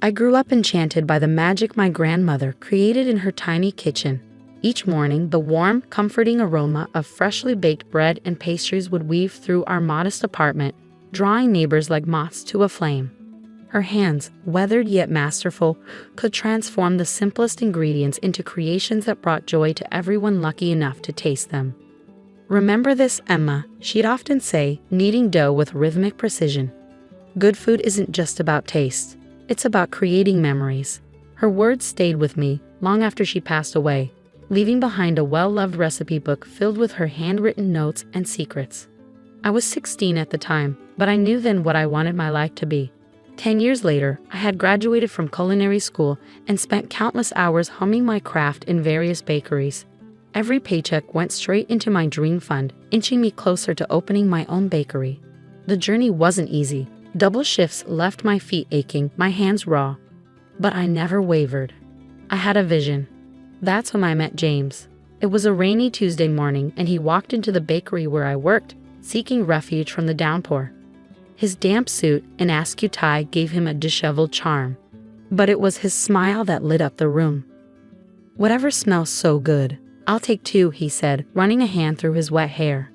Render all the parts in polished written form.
I grew up enchanted by the magic my grandmother created in her tiny kitchen. Each morning, the warm, comforting aroma of freshly baked bread and pastries would weave through our modest apartment, drawing neighbors like moths to a flame. Her hands, weathered yet masterful, could transform the simplest ingredients into creations that brought joy to everyone lucky enough to taste them. "Remember this, Emma," she'd often say, kneading dough with rhythmic precision. "Good food isn't just about taste. It's about creating memories." Her words stayed with me long after she passed away, leaving behind a well-loved recipe book filled with her handwritten notes and secrets. I was 16 at the time, but I knew then what I wanted my life to be. 10 years later, I had graduated from culinary school and spent countless hours honing my craft in various bakeries. Every paycheck went straight into my dream fund, inching me closer to opening my own bakery. The journey wasn't easy. Double shifts left my feet aching, my hands raw. But I never wavered. I had a vision. That's when I met James. It was a rainy Tuesday morning, and he walked into the bakery where I worked, seeking refuge from the downpour. His damp suit and askew tie gave him a disheveled charm, but it was his smile that lit up the room. "Whatever smells so good, I'll take 2, he said, running a hand through his wet hair.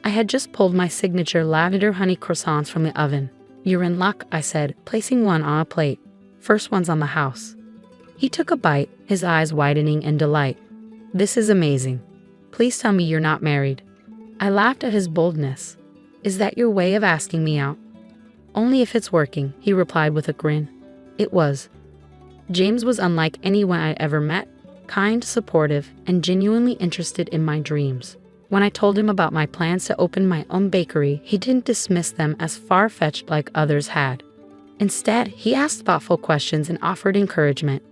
I had just pulled my signature lavender honey croissants from the oven. "You're in luck," I said, placing one on a plate. "First one's on the house." He took a bite, his eyes widening in delight. "This is amazing. Please tell me you're not married." I laughed at his boldness. "Is that your way of asking me out?" "Only if it's working," he replied with a grin. It was. James was unlike anyone I'd ever met, kind, supportive, and genuinely interested in my dreams. When I told him about my plans to open my own bakery, he didn't dismiss them as far-fetched like others had. Instead, he asked thoughtful questions and offered encouragement.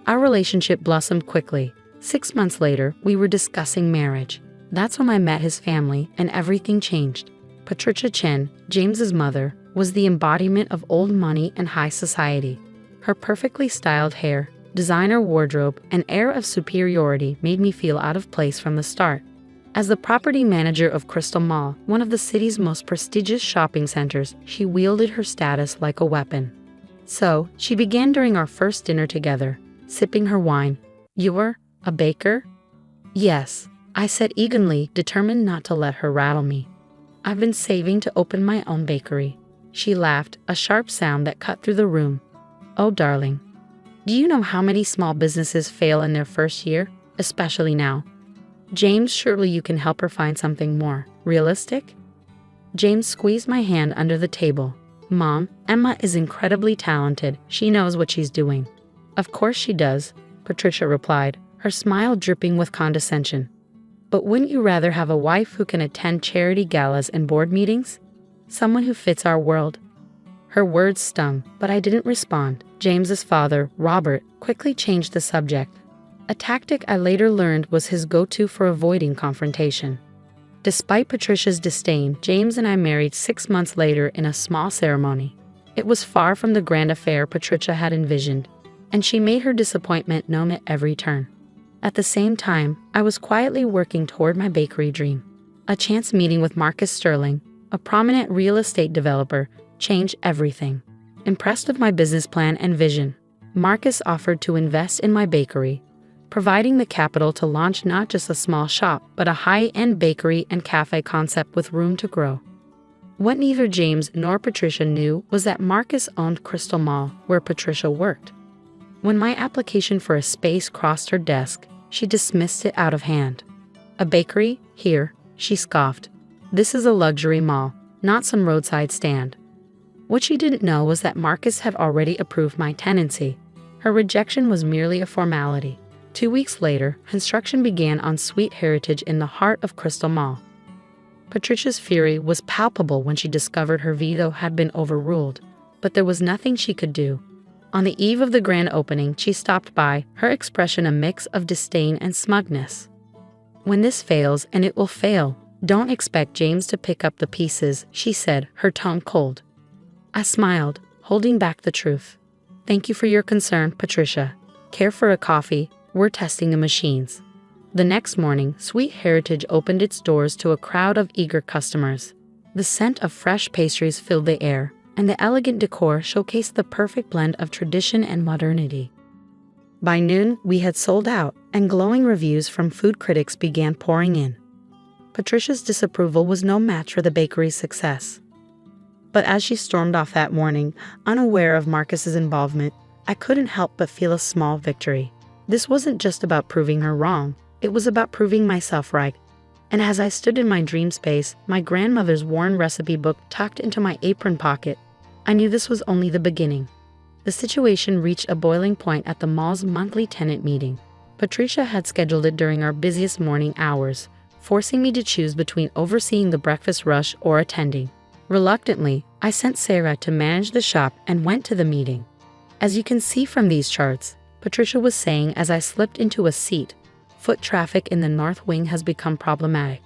Our relationship blossomed quickly. 6 months later, we were discussing marriage. That's when I met his family, and everything changed. Patricia Chen, James's mother, was the embodiment of old money and high society. Her perfectly styled hair, designer wardrobe, and air of superiority made me feel out of place from the start. As the property manager of Crystal Mall, one of the city's most prestigious shopping centers, she wielded her status like a weapon. So, she began during our first dinner together, sipping her wine. "You're a baker?" "Yes," I said eagerly, determined not to let her rattle me. "I've been saving to open my own bakery." She laughed, a sharp sound that cut through the room. "Oh, darling. Do you know how many small businesses fail in their first year, especially now?" "James, surely you can help her find something more realistic?" James squeezed my hand under the table. "Mom, Emma is incredibly talented. She knows what she's doing." "Of course she does," Patricia replied, her smile dripping with condescension. "But wouldn't you rather have a wife who can attend charity galas and board meetings? Someone who fits our world?" Her words stung, but I didn't respond. James's father, Robert, quickly changed the subject. A tactic I later learned was his go-to for avoiding confrontation. Despite Patricia's disdain, James and I married 6 months later in a small ceremony. It was far from the grand affair Patricia had envisioned, and she made her disappointment known at every turn. At the same time, I was quietly working toward my bakery dream. A chance meeting with Marcus Sterling, a prominent real estate developer, changed everything. Impressed with my business plan and vision, Marcus offered to invest in my bakery, providing the capital to launch not just a small shop, but a high-end bakery and cafe concept with room to grow. What neither James nor Patricia knew was that Marcus owned Crystal Mall, where Patricia worked. When my application for a space crossed her desk, she dismissed it out of hand. "A bakery? Here," she scoffed. "This is a luxury mall, not some roadside stand." What she didn't know was that Marcus had already approved my tenancy. Her rejection was merely a formality. 2 weeks later, construction began on Sweet Heritage in the heart of Crystal Mall. Patricia's fury was palpable when she discovered her veto had been overruled, but there was nothing she could do. On the eve of the grand opening, she stopped by, her expression a mix of disdain and smugness. "When this fails, and it will fail, don't expect James to pick up the pieces," she said, her tone cold. I smiled, holding back the truth. "Thank you for your concern, Patricia. Care for a coffee? We're testing the machines." The next morning, Sweet Heritage opened its doors to a crowd of eager customers. The scent of fresh pastries filled the air, and the elegant decor showcased the perfect blend of tradition and modernity. By noon, we had sold out, and glowing reviews from food critics began pouring in. Patricia's disapproval was no match for the bakery's success. But as she stormed off that morning, unaware of Marcus's involvement, I couldn't help but feel a small victory. This wasn't just about proving her wrong, it was about proving myself right. And as I stood in my dream space, my grandmother's worn recipe book tucked into my apron pocket, I knew this was only the beginning. The situation reached a boiling point at the mall's monthly tenant meeting. Patricia had scheduled it during our busiest morning hours, forcing me to choose between overseeing the breakfast rush or attending. Reluctantly, I sent Sarah to manage the shop and went to the meeting. As you can see from these charts, Patricia was saying as I slipped into a seat, foot traffic in the north wing has become problematic.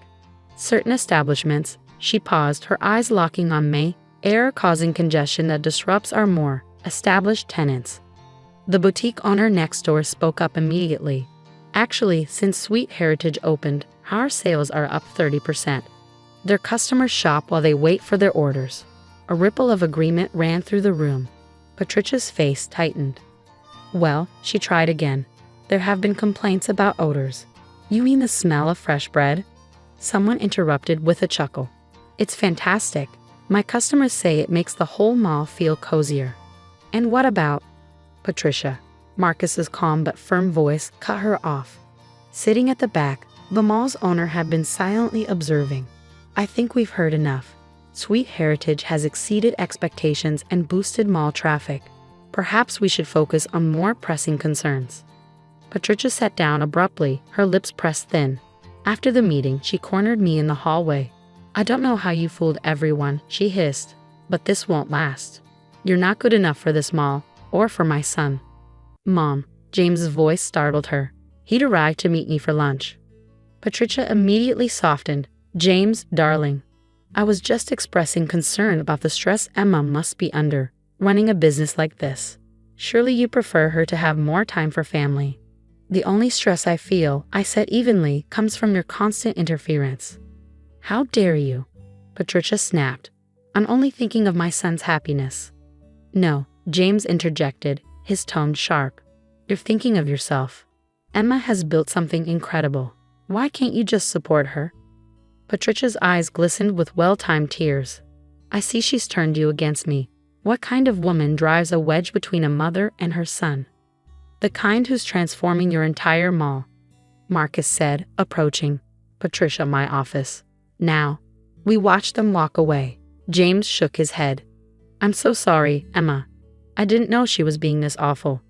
Certain establishments, she paused, her eyes locking on me, are causing congestion that disrupts our more established tenants. The boutique owner next door spoke up immediately. Actually, since Sweet Heritage opened, our sales are up 30%. Their customers shop while they wait for their orders. A ripple of agreement ran through the room. Patricia's face tightened. Well, she tried again. There have been complaints about odors. You mean the smell of fresh bread? Someone interrupted with a chuckle. It's fantastic. My customers say it makes the whole mall feel cozier. And what about Patricia? Marcus's calm but firm voice cut her off. Sitting at the back, the mall's owner had been silently observing. I think we've heard enough. Sweet Heritage has exceeded expectations and boosted mall traffic. Perhaps we should focus on more pressing concerns. Patricia sat down abruptly, her lips pressed thin. After the meeting, she cornered me in the hallway. I don't know how you fooled everyone, she hissed, but this won't last. You're not good enough for this mall, or for my son. Mom, James's voice startled her. He'd arrived to meet me for lunch. Patricia immediately softened. James, darling. I was just expressing concern about the stress Emma must be under, running a business like this. Surely you prefer her to have more time for family. The only stress I feel, I said evenly, comes from your constant interference. How dare you? Patricia snapped. I'm only thinking of my son's happiness. No, James interjected, his tone sharp. You're thinking of yourself. Emma has built something incredible. Why can't you just support her? Patricia's eyes glistened with well-timed tears. I see she's turned you against me. What kind of woman drives a wedge between a mother and her son? The kind who's transforming your entire mall, Marcus said, approaching Patricia, my office. Now. We watched them walk away. James shook his head. I'm so sorry, Emma. I didn't know she was being this awful.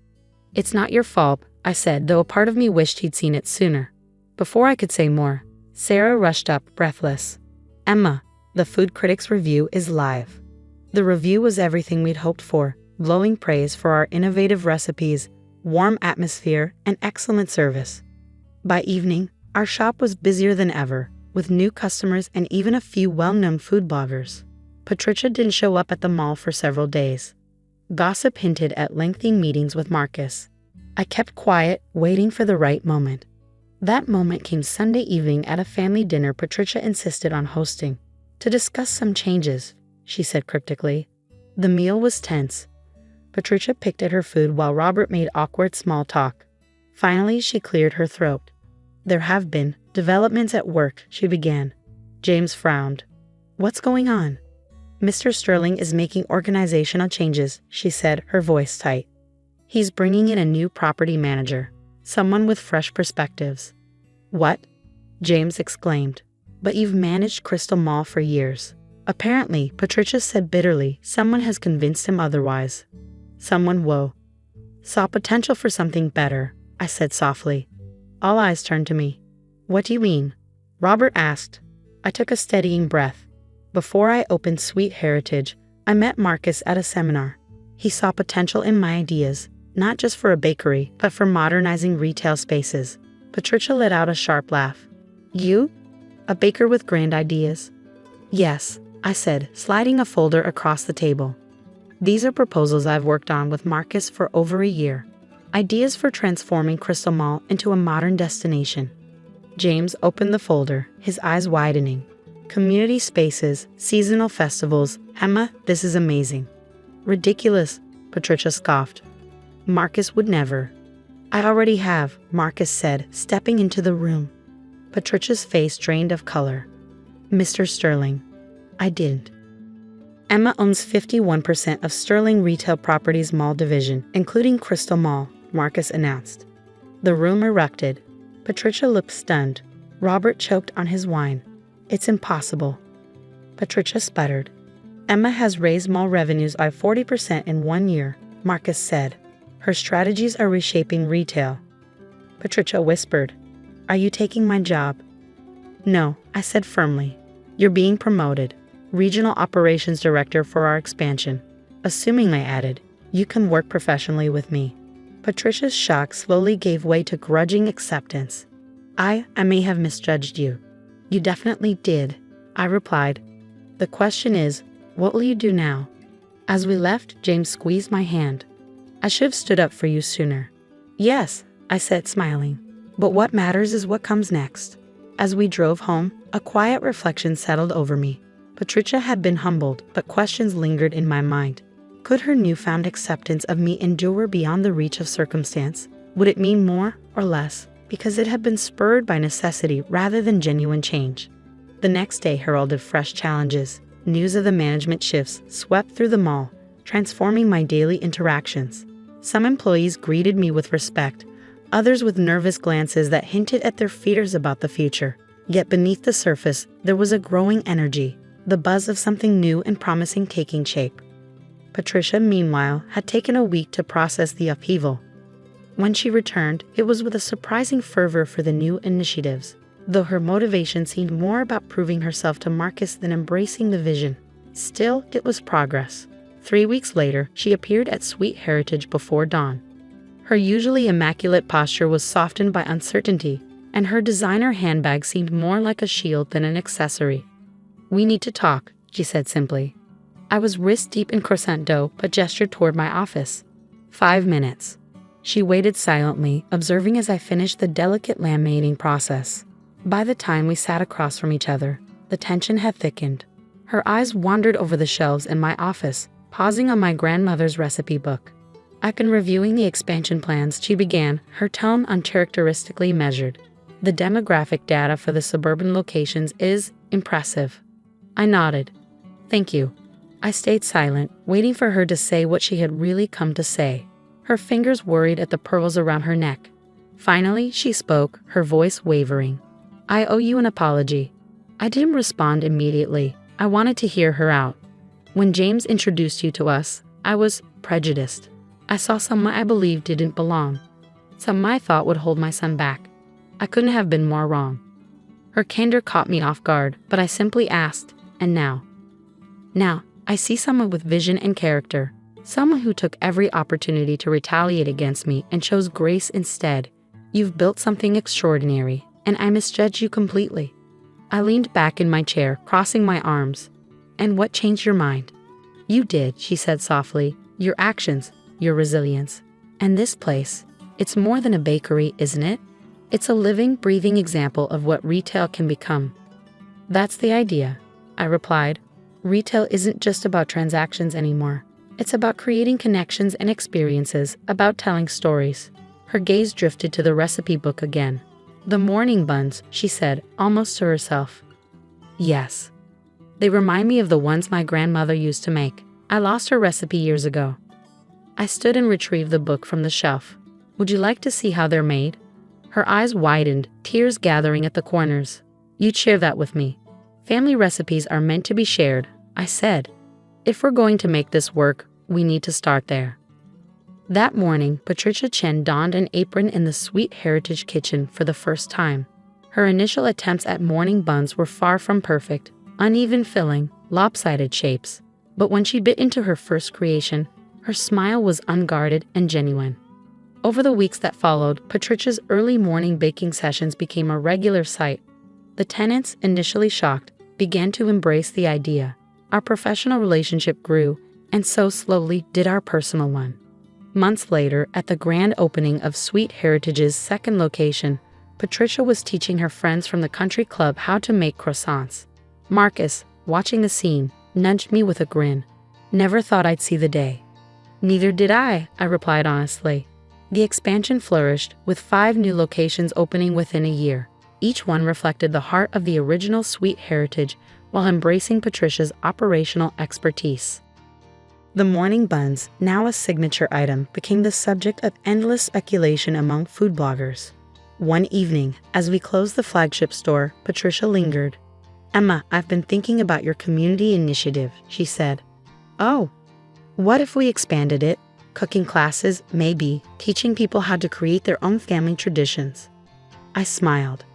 It's not your fault, I said, though a part of me wished he'd seen it sooner. Before I could say more, Sarah rushed up, breathless. Emma, the food critic's review is live. The review was everything we'd hoped for, glowing praise for our innovative recipes, warm atmosphere, and excellent service. By evening, our shop was busier than ever, with new customers and even a few well-known food bloggers. Patricia didn't show up at the mall for several days. Gossip hinted at lengthy meetings with Marcus. I kept quiet, waiting for the right moment. That moment came Sunday evening at a family dinner Patricia insisted on hosting. To discuss some changes, she said cryptically. The meal was tense. Patricia picked at her food while Robert made awkward small talk. Finally, she cleared her throat. There have been developments at work, she began. James frowned. What's going on? Mr. Sterling is making organizational changes, she said, her voice tight. He's bringing in a new property manager, someone with fresh perspectives. What? James exclaimed. But you've managed Crystal Mall for years. Apparently, Patricia said bitterly, someone has convinced him otherwise. Someone, saw potential for something better, I said softly. All eyes turned to me. What do you mean? Robert asked. I took a steadying breath. Before I opened Sweet Heritage, I met Marcus at a seminar. He saw potential in my ideas, not just for a bakery, but for modernizing retail spaces. Patricia let out a sharp laugh. You? A baker with grand ideas? Yes, I said, sliding a folder across the table. These are proposals I've worked on with Marcus for over a year. Ideas for transforming Crystal Mall into a modern destination. James opened the folder, his eyes widening. Community spaces, seasonal festivals. Emma, this is amazing. Ridiculous, Patricia scoffed. Marcus would never. I already have, Marcus said, stepping into the room. Patricia's face drained of color. Mr. Sterling. I didn't. Emma owns 51% of Sterling Retail Properties Mall division, including Crystal Mall, Marcus announced. The room erupted. Patricia looked stunned. Robert choked on his wine. It's impossible. Patricia sputtered. Emma has raised mall revenues by 40% in 1 year, Marcus said. Her strategies are reshaping retail. Patricia whispered. Are you taking my job? No, I said firmly. You're being promoted. Regional Operations Director for our expansion. Assuming, I added, you can work professionally with me. Patricia's shock slowly gave way to grudging acceptance. I may have misjudged you. You definitely did, I replied. The question is, what will you do now? As we left, James squeezed my hand. I should have stood up for you sooner. Yes, I said, smiling. But what matters is what comes next. As we drove home, a quiet reflection settled over me. Patricia had been humbled, but questions lingered in my mind. Could her newfound acceptance of me endure beyond the reach of circumstance? Would it mean more or less, because it had been spurred by necessity rather than genuine change? The next day heralded fresh challenges. News of the management shifts swept through the mall, transforming my daily interactions. Some employees greeted me with respect, others with nervous glances that hinted at their fears about the future. Yet beneath the surface, there was a growing energy, the buzz of something new and promising taking shape. Patricia, meanwhile, had taken a week to process the upheaval. When she returned, it was with a surprising fervor for the new initiatives, though her motivation seemed more about proving herself to Marcus than embracing the vision. Still, it was progress. 3 weeks later, she appeared at Sweet Heritage before dawn. Her usually immaculate posture was softened by uncertainty, and her designer handbag seemed more like a shield than an accessory. We need to talk, she said simply. I was wrist-deep in croissant dough but gestured toward my office. 5 minutes. She waited silently, observing as I finished the delicate laminating process. By the time we sat across from each other, the tension had thickened. Her eyes wandered over the shelves in my office, pausing on my grandmother's recipe book. I've been reviewing the expansion plans, she began, her tone uncharacteristically measured. The demographic data for the suburban locations is impressive. I nodded. Thank you. I stayed silent, waiting for her to say what she had really come to say. Her fingers worried at the pearls around her neck. Finally, she spoke, her voice wavering. I owe you an apology. I didn't respond immediately. I wanted to hear her out. When James introduced you to us, I was prejudiced. I saw someone I believed didn't belong. Someone I thought would hold my son back. I couldn't have been more wrong. Her candor caught me off guard, but I simply asked, and now? Now, I see someone with vision and character. Someone who took every opportunity to retaliate against me and chose grace instead. You've built something extraordinary, and I misjudged you completely. I leaned back in my chair, crossing my arms. And what changed your mind? You did, she said softly. Your actions, your resilience. And this place, it's more than a bakery, isn't it? It's a living, breathing example of what retail can become. That's the idea, I replied. Retail isn't just about transactions anymore. It's about creating connections and experiences, about telling stories. Her gaze drifted to the recipe book again. The morning buns, she said, almost to herself. Yes. They remind me of the ones my grandmother used to make. I lost her recipe years ago. I stood and retrieved the book from the shelf. Would you like to see how they're made? Her eyes widened, tears gathering at the corners. You'd share that with me. Family recipes are meant to be shared, I said. If we're going to make this work, we need to start there. That morning, Patricia Chen donned an apron in the Sweet Heritage kitchen for the first time. Her initial attempts at morning buns were far from perfect, uneven filling, lopsided shapes. But when she bit into her first creation, her smile was unguarded and genuine. Over the weeks that followed, Patricia's early morning baking sessions became a regular sight. The tenants, initially shocked, began to embrace the idea. Our professional relationship grew, and so slowly did our personal one. Months later, at the grand opening of Sweet Heritage's second location, Patricia was teaching her friends from the country club how to make croissants. Marcus, watching the scene, nudged me with a grin. Never thought I'd see the day. Neither did I replied honestly. The expansion flourished, with 5 new locations opening within a year. Each one reflected the heart of the original sweet heritage while embracing Patricia's operational expertise. The morning buns, now a signature item, became the subject of endless speculation among food bloggers. One evening, as we closed the flagship store, Patricia lingered. "Emma, I've been thinking about your community initiative," she said. "Oh, what if we expanded it? Cooking classes, maybe, teaching people how to create their own family traditions." I smiled.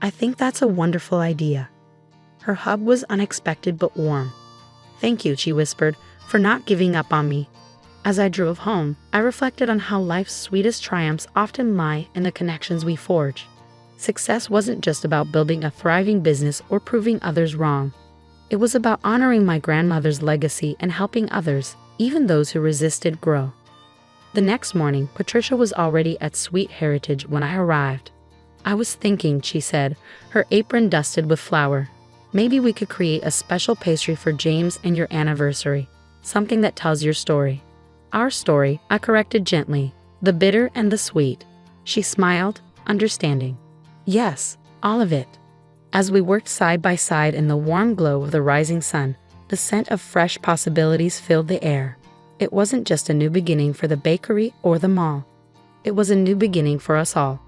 "I think that's a wonderful idea." Her hug was unexpected but warm. "Thank you," she whispered, "for not giving up on me." As I drove home, I reflected on how life's sweetest triumphs often lie in the connections we forge. Success wasn't just about building a thriving business or proving others wrong. It was about honoring my grandmother's legacy and helping others, even those who resisted, grow. The next morning, Patricia was already at Sweet Heritage when I arrived. "I was thinking," she said, her apron dusted with flour. "Maybe we could create a special pastry for James and your anniversary, something that tells your story." "Our story," I corrected gently, "the bitter and the sweet." She smiled, understanding. "Yes, all of it." As we worked side by side in the warm glow of the rising sun, the scent of fresh possibilities filled the air. It wasn't just a new beginning for the bakery or the mall. It was a new beginning for us all.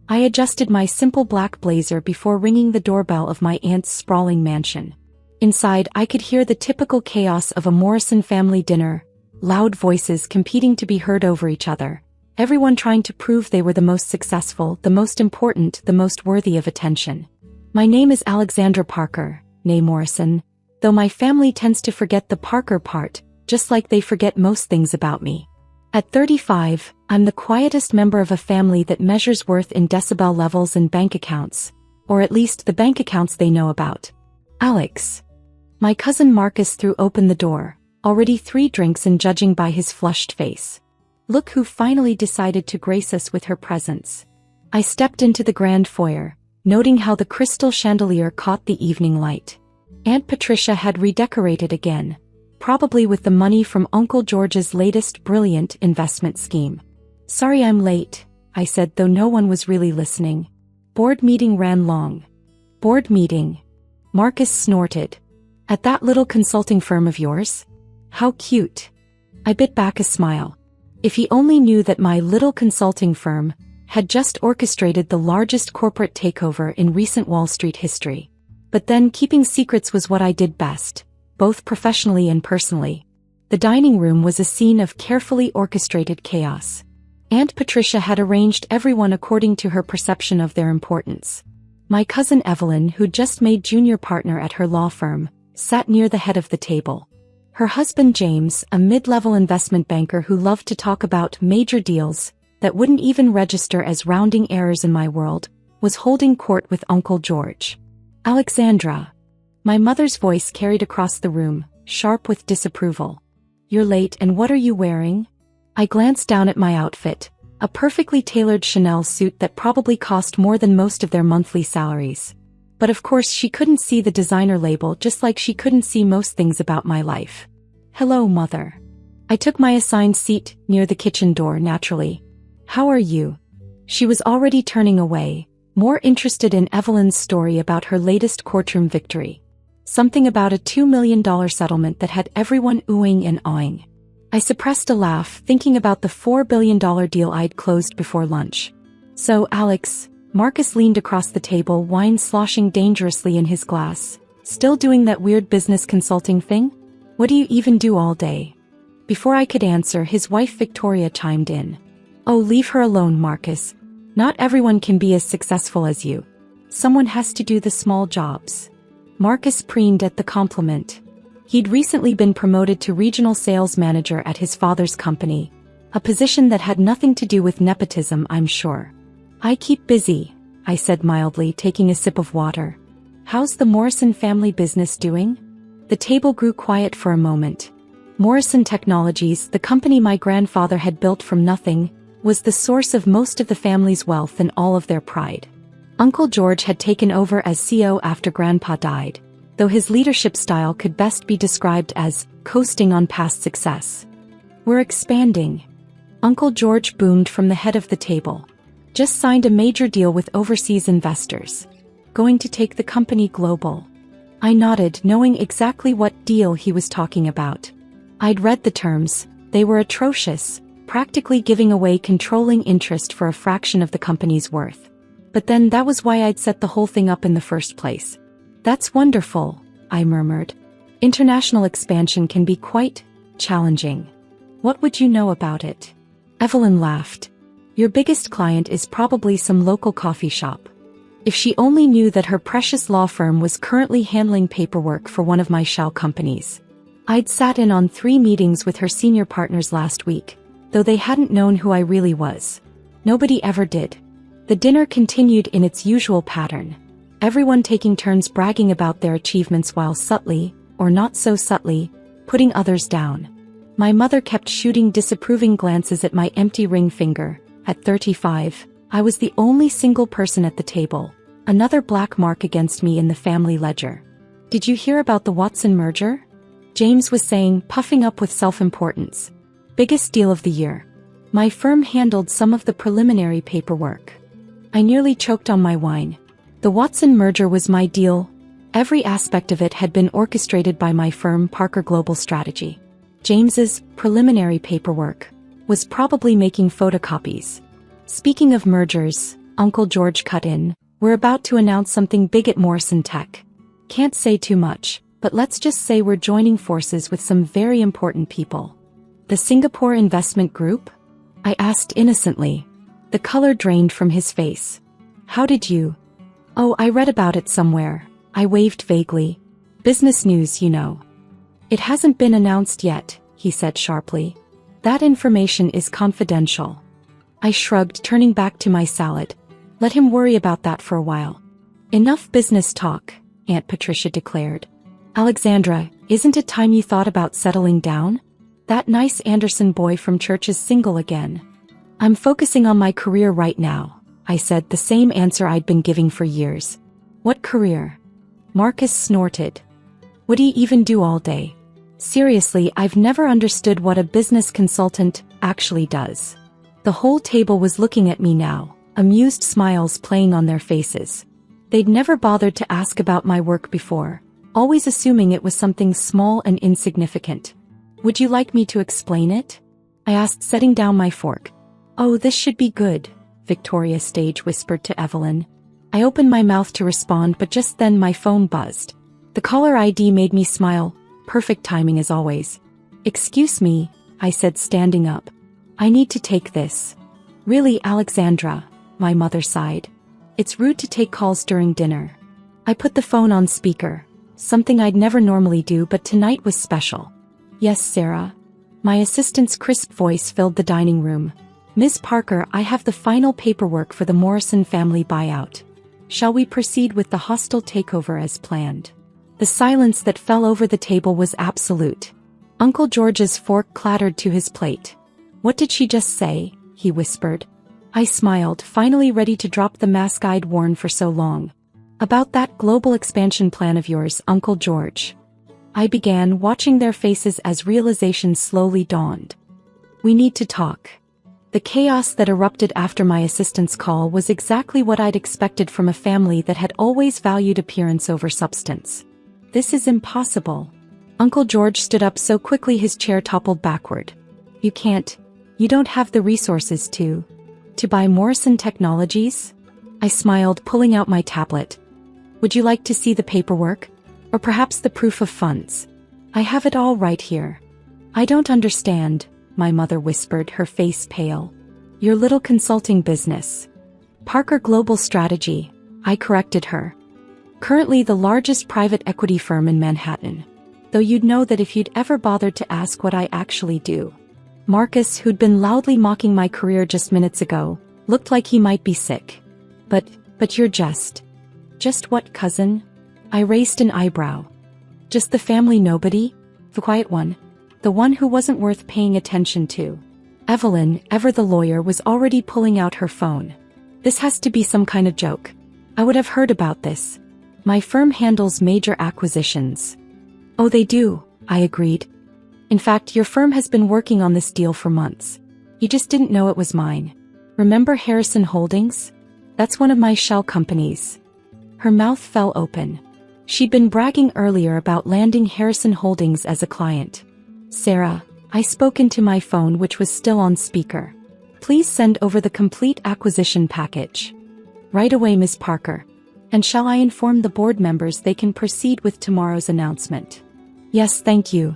I adjusted my simple black blazer before ringing the doorbell of my aunt's sprawling mansion. Inside, I could hear the typical chaos of a Morrison family dinner, loud voices competing to be heard over each other, everyone trying to prove they were the most successful, the most important, the most worthy of attention. My name is Alexandra Parker, née Morrison, though my family tends to forget the Parker part, just like they forget most things about me. At 35, I'm the quietest member of a family that measures worth in decibel levels and bank accounts, or at least the bank accounts they know about. "Alex." My cousin Marcus threw open the door, already 3 drinks in judging by his flushed face. "Look who finally decided to grace us with her presence." I stepped into the grand foyer, noting how the crystal chandelier caught the evening light. Aunt Patricia had redecorated again, probably with the money from Uncle George's latest brilliant investment scheme. "Sorry I'm late," I said, though no one was really listening. "Board meeting ran long." "Board meeting?" Marcus snorted. "At that little consulting firm of yours? How cute." I bit back a smile. If he only knew that my little consulting firm had just orchestrated the largest corporate takeover in recent Wall Street history. But then keeping secrets was what I did best, both professionally and personally. The dining room was a scene of carefully orchestrated chaos. Aunt Patricia had arranged everyone according to her perception of their importance. My cousin Evelyn, who just made junior partner at her law firm, sat near the head of the table. Her husband James, a mid-level investment banker who loved to talk about major deals that wouldn't even register as rounding errors in my world, was holding court with Uncle George. "Alexandra." My mother's voice carried across the room, sharp with disapproval. "You're late, and what are you wearing?" I glanced down at my outfit, a perfectly tailored Chanel suit that probably cost more than most of their monthly salaries. But of course she couldn't see the designer label, just like she couldn't see most things about my life. "Hello, Mother." I took my assigned seat near the kitchen door naturally. "How are you?" She was already turning away, more interested in Evelyn's story about her latest courtroom victory. Something about a $2 million settlement that had everyone oohing and awing. I suppressed a laugh, thinking about the $4 billion deal I'd closed before lunch. "So, Alex," Marcus leaned across the table, wine sloshing dangerously in his glass. "Still doing that weird business consulting thing? What do you even do all day?" Before I could answer, his wife Victoria chimed in. "Oh, leave her alone, Marcus. Not everyone can be as successful as you. Someone has to do the small jobs." Marcus preened at the compliment. He'd recently been promoted to regional sales manager at his father's company, a position that had nothing to do with nepotism, I'm sure. "I keep busy," I said mildly, taking a sip of water. "How's the Morrison family business doing?" The table grew quiet for a moment. Morrison Technologies, the company my grandfather had built from nothing, was the source of most of the family's wealth and all of their pride. Uncle George had taken over as CEO after Grandpa died. though his leadership style could best be described as coasting on past success. "We're expanding," Uncle George boomed from the head of the table. "Just signed a major deal with overseas investors. Going to take the company global." I nodded, knowing exactly what deal he was talking about. I'd read the terms. They were atrocious, practically giving away controlling interest for a fraction of the company's worth. But then that was why I'd set the whole thing up in the first place. "That's wonderful," I murmured. "International expansion can be quite challenging. What would you know about it?" Evelyn laughed. "Your biggest client is probably some local coffee shop." If she only knew that her precious law firm was currently handling paperwork for one of my shell companies. I'd sat in on 3 meetings with her senior partners last week, though they hadn't known who I really was. Nobody ever did. The dinner continued in its usual pattern, everyone taking turns bragging about their achievements while subtly, or not so subtly, putting others down. My mother kept shooting disapproving glances at my empty ring finger. At 35, I was the only single person at the table, another black mark against me in the family ledger. "Did you hear about the Watson merger?" James was saying, puffing up with self-importance. "Biggest deal of the year. My firm handled some of the preliminary paperwork." I nearly choked on my wine. The Watson merger was my deal. Every aspect of it had been orchestrated by my firm, Parker Global Strategy. James's preliminary paperwork was probably making photocopies. "Speaking of mergers," Uncle George cut in, "we're about to announce something big at Morrison Tech. Can't say too much, but let's just say we're joining forces with some very important people." "The Singapore Investment Group?" I asked innocently. The color drained from his face. "How did you?" "Oh, I read about it somewhere," I waved vaguely. "Business news, you know." "It hasn't been announced yet," he said sharply. "That information is confidential." I shrugged, turning back to my salad. Let him worry about that for a while. "Enough business talk," Aunt Patricia declared. "Alexandra, isn't it time you thought about settling down? That nice Anderson boy from church is single again." "I'm focusing on my career right now," I said, the same answer I'd been giving for years. "What career?" Marcus snorted. "What do you even do all day?" Seriously, I've never understood what a business consultant actually does. The whole table was looking at me now, amused smiles playing on their faces. They'd never bothered to ask about my work before, always assuming it was something small and insignificant. "Would you like me to explain it?" I asked, setting down my fork. "Oh, this should be good," Victoria Stage whispered to Evelyn. I opened my mouth to respond, but just then my phone buzzed. The caller ID made me smile, perfect timing as always. "Excuse me," I said, standing up. "I need to take this." "Really, Alexandra?" my mother sighed. "It's rude to take calls during dinner." I put the phone on speaker, something I'd never normally do, but tonight was special. "Yes, Sarah?" My assistant's crisp voice filled the dining room. "Ms. Parker, I have the final paperwork for the Morrison family buyout. Shall we proceed with the hostile takeover as planned?" The silence that fell over the table was absolute. Uncle George's fork clattered to his plate. "What did she just say?" he whispered. I smiled, finally ready to drop the mask I'd worn for so long. "About that global expansion plan of yours, Uncle George." I began, watching their faces as realization slowly dawned. "We need to talk." The chaos that erupted after my assistant's call was exactly what I'd expected from a family that had always valued appearance over substance. "This is impossible." Uncle George stood up so quickly his chair toppled backward. "You can't. You don't have the resources to buy Morrison Technologies?" I smiled, pulling out my tablet. "Would you like to see the paperwork? Or perhaps the proof of funds? I have it all right here." "I don't understand," my mother whispered, her face pale. "Your little consulting business." "Parker Global Strategy," I corrected her. "Currently the largest private equity firm in Manhattan. Though you'd know that if you'd ever bothered to ask what I actually do." Marcus, who'd been loudly mocking my career just minutes ago, looked like he might be sick. But you're just what, cousin?" I raised an eyebrow. "Just the family nobody? The quiet one? The one who wasn't worth paying attention to?" Evelyn, ever the lawyer, was already pulling out her phone. "This has to be some kind of joke. I would have heard about this." My firm handles major acquisitions. Oh, they do, I agreed. In fact, your firm has been working on this deal for months. You just didn't know it was mine. Remember Harrison Holdings? That's one of my shell companies. Her mouth fell open. She'd been bragging earlier about landing Harrison Holdings as a client. Sarah, I spoke into my phone, which was still on speaker. Please send over the complete acquisition package. Right away, Miss Parker. And shall I inform the board members they can proceed with tomorrow's announcement? Yes, thank you.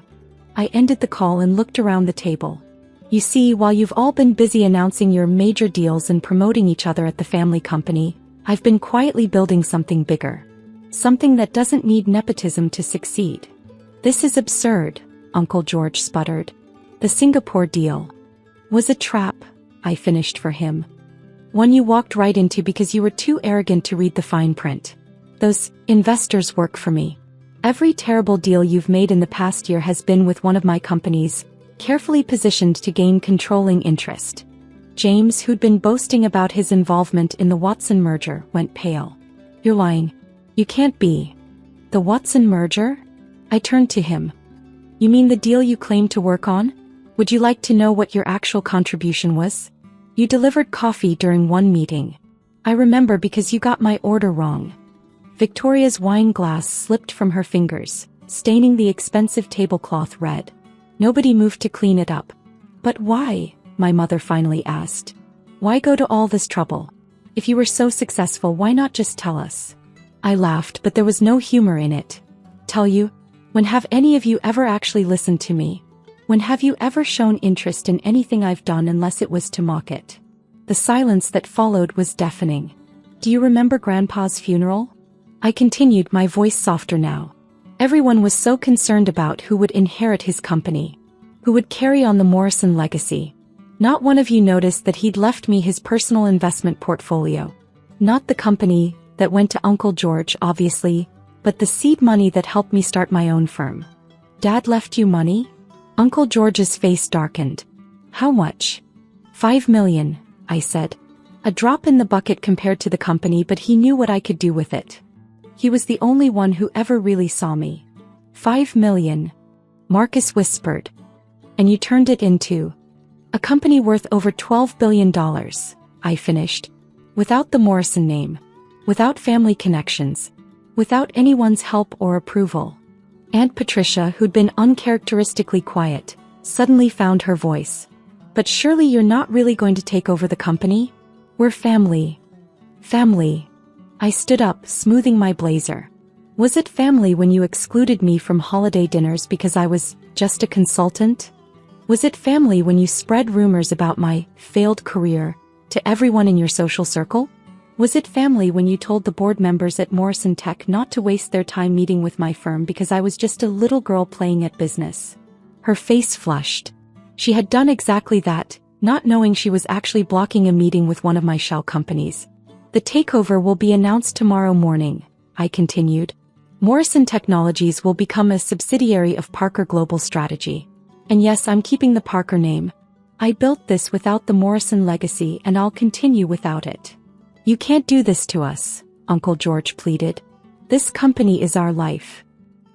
I ended the call and looked around the table. You see, while you've all been busy announcing your major deals and promoting each other at the family company, I've been quietly building something bigger. Something that doesn't need nepotism to succeed. This is absurd, Uncle George sputtered. The Singapore deal was a trap, I finished for him. One you walked right into because you were too arrogant to read the fine print. Those investors work for me. Every terrible deal you've made in the past year has been with one of my companies, carefully positioned to gain controlling interest. James, who'd been boasting about his involvement in the Watson merger, went pale. You're lying. You can't be. The Watson merger? I turned to him. You mean the deal you claimed to work on? Would you like to know what your actual contribution was? You delivered coffee during one meeting. I remember because you got my order wrong. Victoria's wine glass slipped from her fingers, staining the expensive tablecloth red. Nobody moved to clean it up. But why? My mother finally asked. Why go to all this trouble? If you were so successful, why not just tell us? I laughed, but there was no humor in it. Tell you? When have any of you ever actually listened to me? When have you ever shown interest in anything I've done unless it was to mock it? The silence that followed was deafening. Do you remember Grandpa's funeral? I continued, my voice softer now. Everyone was so concerned about who would inherit his company, who would carry on the Morrison legacy. Not one of you noticed that he'd left me his personal investment portfolio. Not the company that went to Uncle George, obviously, but the seed money that helped me start my own firm. Dad left you money? Uncle George's face darkened. How much? $5 million, I said. A drop in the bucket compared to the company, but he knew what I could do with it. He was the only one who ever really saw me. $5 million, Marcus whispered. And you turned it into a company worth over $12 billion, I finished. Without the Morrison name, without family connections, without anyone's help or approval. Aunt Patricia, who'd been uncharacteristically quiet, suddenly found her voice. But surely you're not really going to take over the company? We're family. Family. I stood up, smoothing my blazer. Was it family when you excluded me from holiday dinners because I was just a consultant? Was it family when you spread rumors about my failed career to everyone in your social circle? Was it family when you told the board members at Morrison Tech not to waste their time meeting with my firm because I was just a little girl playing at business? Her face flushed. She had done exactly that, not knowing she was actually blocking a meeting with one of my shell companies. The takeover will be announced tomorrow morning, I continued. Morrison Technologies will become a subsidiary of Parker Global Strategy. And yes, I'm keeping the Parker name. I built this without the Morrison legacy and I'll continue without it. You can't do this to us, Uncle George pleaded. This company is our life.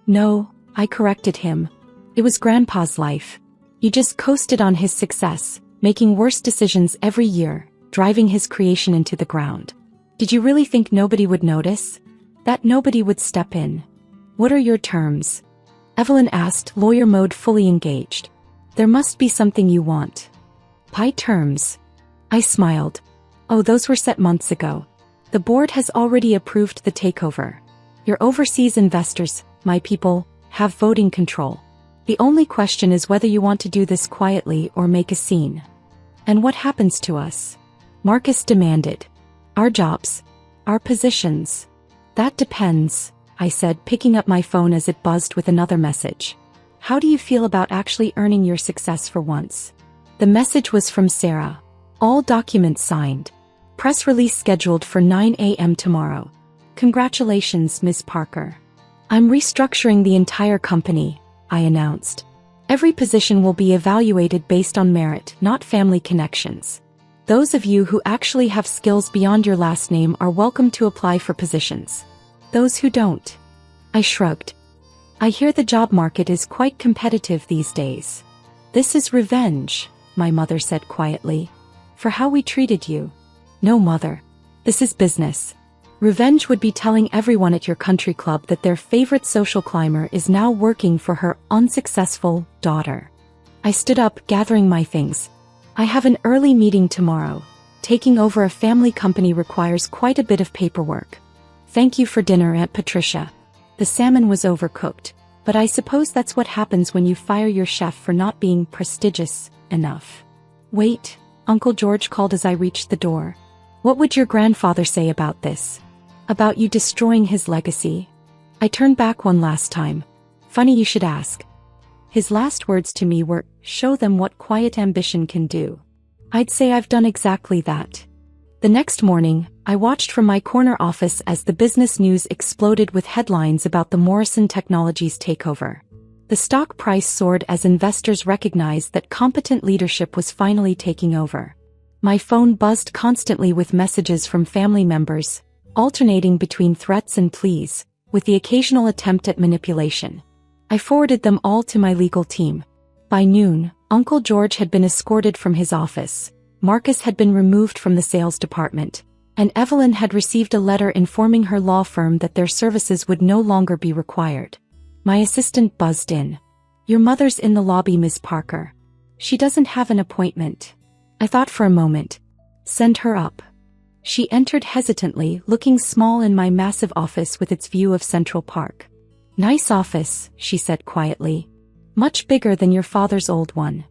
No, I corrected him. It was Grandpa's life. You just coasted on his success, making worse decisions every year, driving his creation into the ground. Did you really think nobody would notice? That nobody would step in? What are your terms? Evelyn asked, lawyer mode fully engaged. There must be something you want. Pie terms. I smiled. Oh, those were set months ago. The board has already approved the takeover. Your overseas investors, my people, have voting control. The only question is whether you want to do this quietly or make a scene. And what happens to us? Marcus demanded. Our jobs. Our positions. That depends, I said, picking up my phone as it buzzed with another message. How do you feel about actually earning your success for once? The message was from Sarah. All documents signed. Press release scheduled for 9 a.m. tomorrow. Congratulations, Miss Parker. I'm restructuring the entire company, I announced. Every position will be evaluated based on merit, not family connections. Those of you who actually have skills beyond your last name are welcome to apply for positions. Those who don't. I shrugged. I hear the job market is quite competitive these days. This is revenge, my mother said quietly. For how we treated you. No, mother. This is business. Revenge would be telling everyone at your country club that their favorite social climber is now working for her unsuccessful daughter. I stood up, gathering my things. I have an early meeting tomorrow. Taking over a family company requires quite a bit of paperwork. Thank you for dinner, Aunt Patricia. The salmon was overcooked, but I suppose that's what happens when you fire your chef for not being prestigious enough. Wait, Uncle George called as I reached the door. What would your grandfather say about this? About you destroying his legacy? I turned back one last time. Funny you should ask. His last words to me were, show them what quiet ambition can do. I'd say I've done exactly that. The next morning, I watched from my corner office as the business news exploded with headlines about the Morrison Technologies takeover. The stock price soared as investors recognized that competent leadership was finally taking over. My phone buzzed constantly with messages from family members, alternating between threats and pleas, with the occasional attempt at manipulation. I forwarded them all to my legal team. By noon, Uncle George had been escorted from his office, Marcus had been removed from the sales department, and Evelyn had received a letter informing her law firm that their services would no longer be required. My assistant buzzed in. Your mother's in the lobby, Miss Parker. She doesn't have an appointment. I thought for a moment. Send her up. She entered hesitantly, looking small in my massive office with its view of Central Park. Nice office, she said quietly. Much bigger than your father's old one.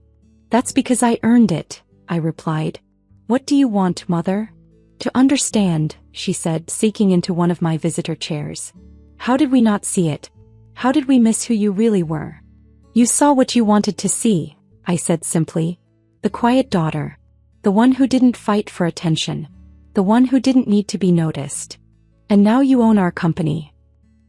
That's because I earned it, I replied. What do you want, Mother? To understand, she said, sinking into one of my visitor chairs. How did we not see it? How did we miss who you really were? You saw what you wanted to see, I said simply. The quiet daughter. The one who didn't fight for attention. The one who didn't need to be noticed. And now you own our company.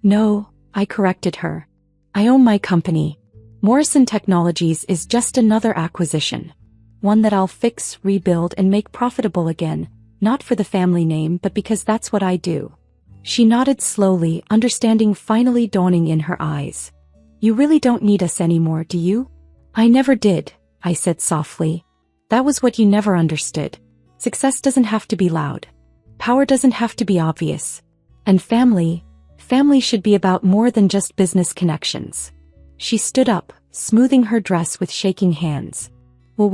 No, I corrected her. I own my company. Morrison Technologies is just another acquisition. One that I'll fix, rebuild, and make profitable again, not for the family name but because that's what I do. She nodded slowly, understanding finally dawning in her eyes. You really don't need us anymore, do you? I never did, I said softly. That was what you never understood. Success doesn't have to be loud. Power doesn't have to be obvious. And family should be about more than just business connections. She stood up, smoothing her dress with shaking hands. Will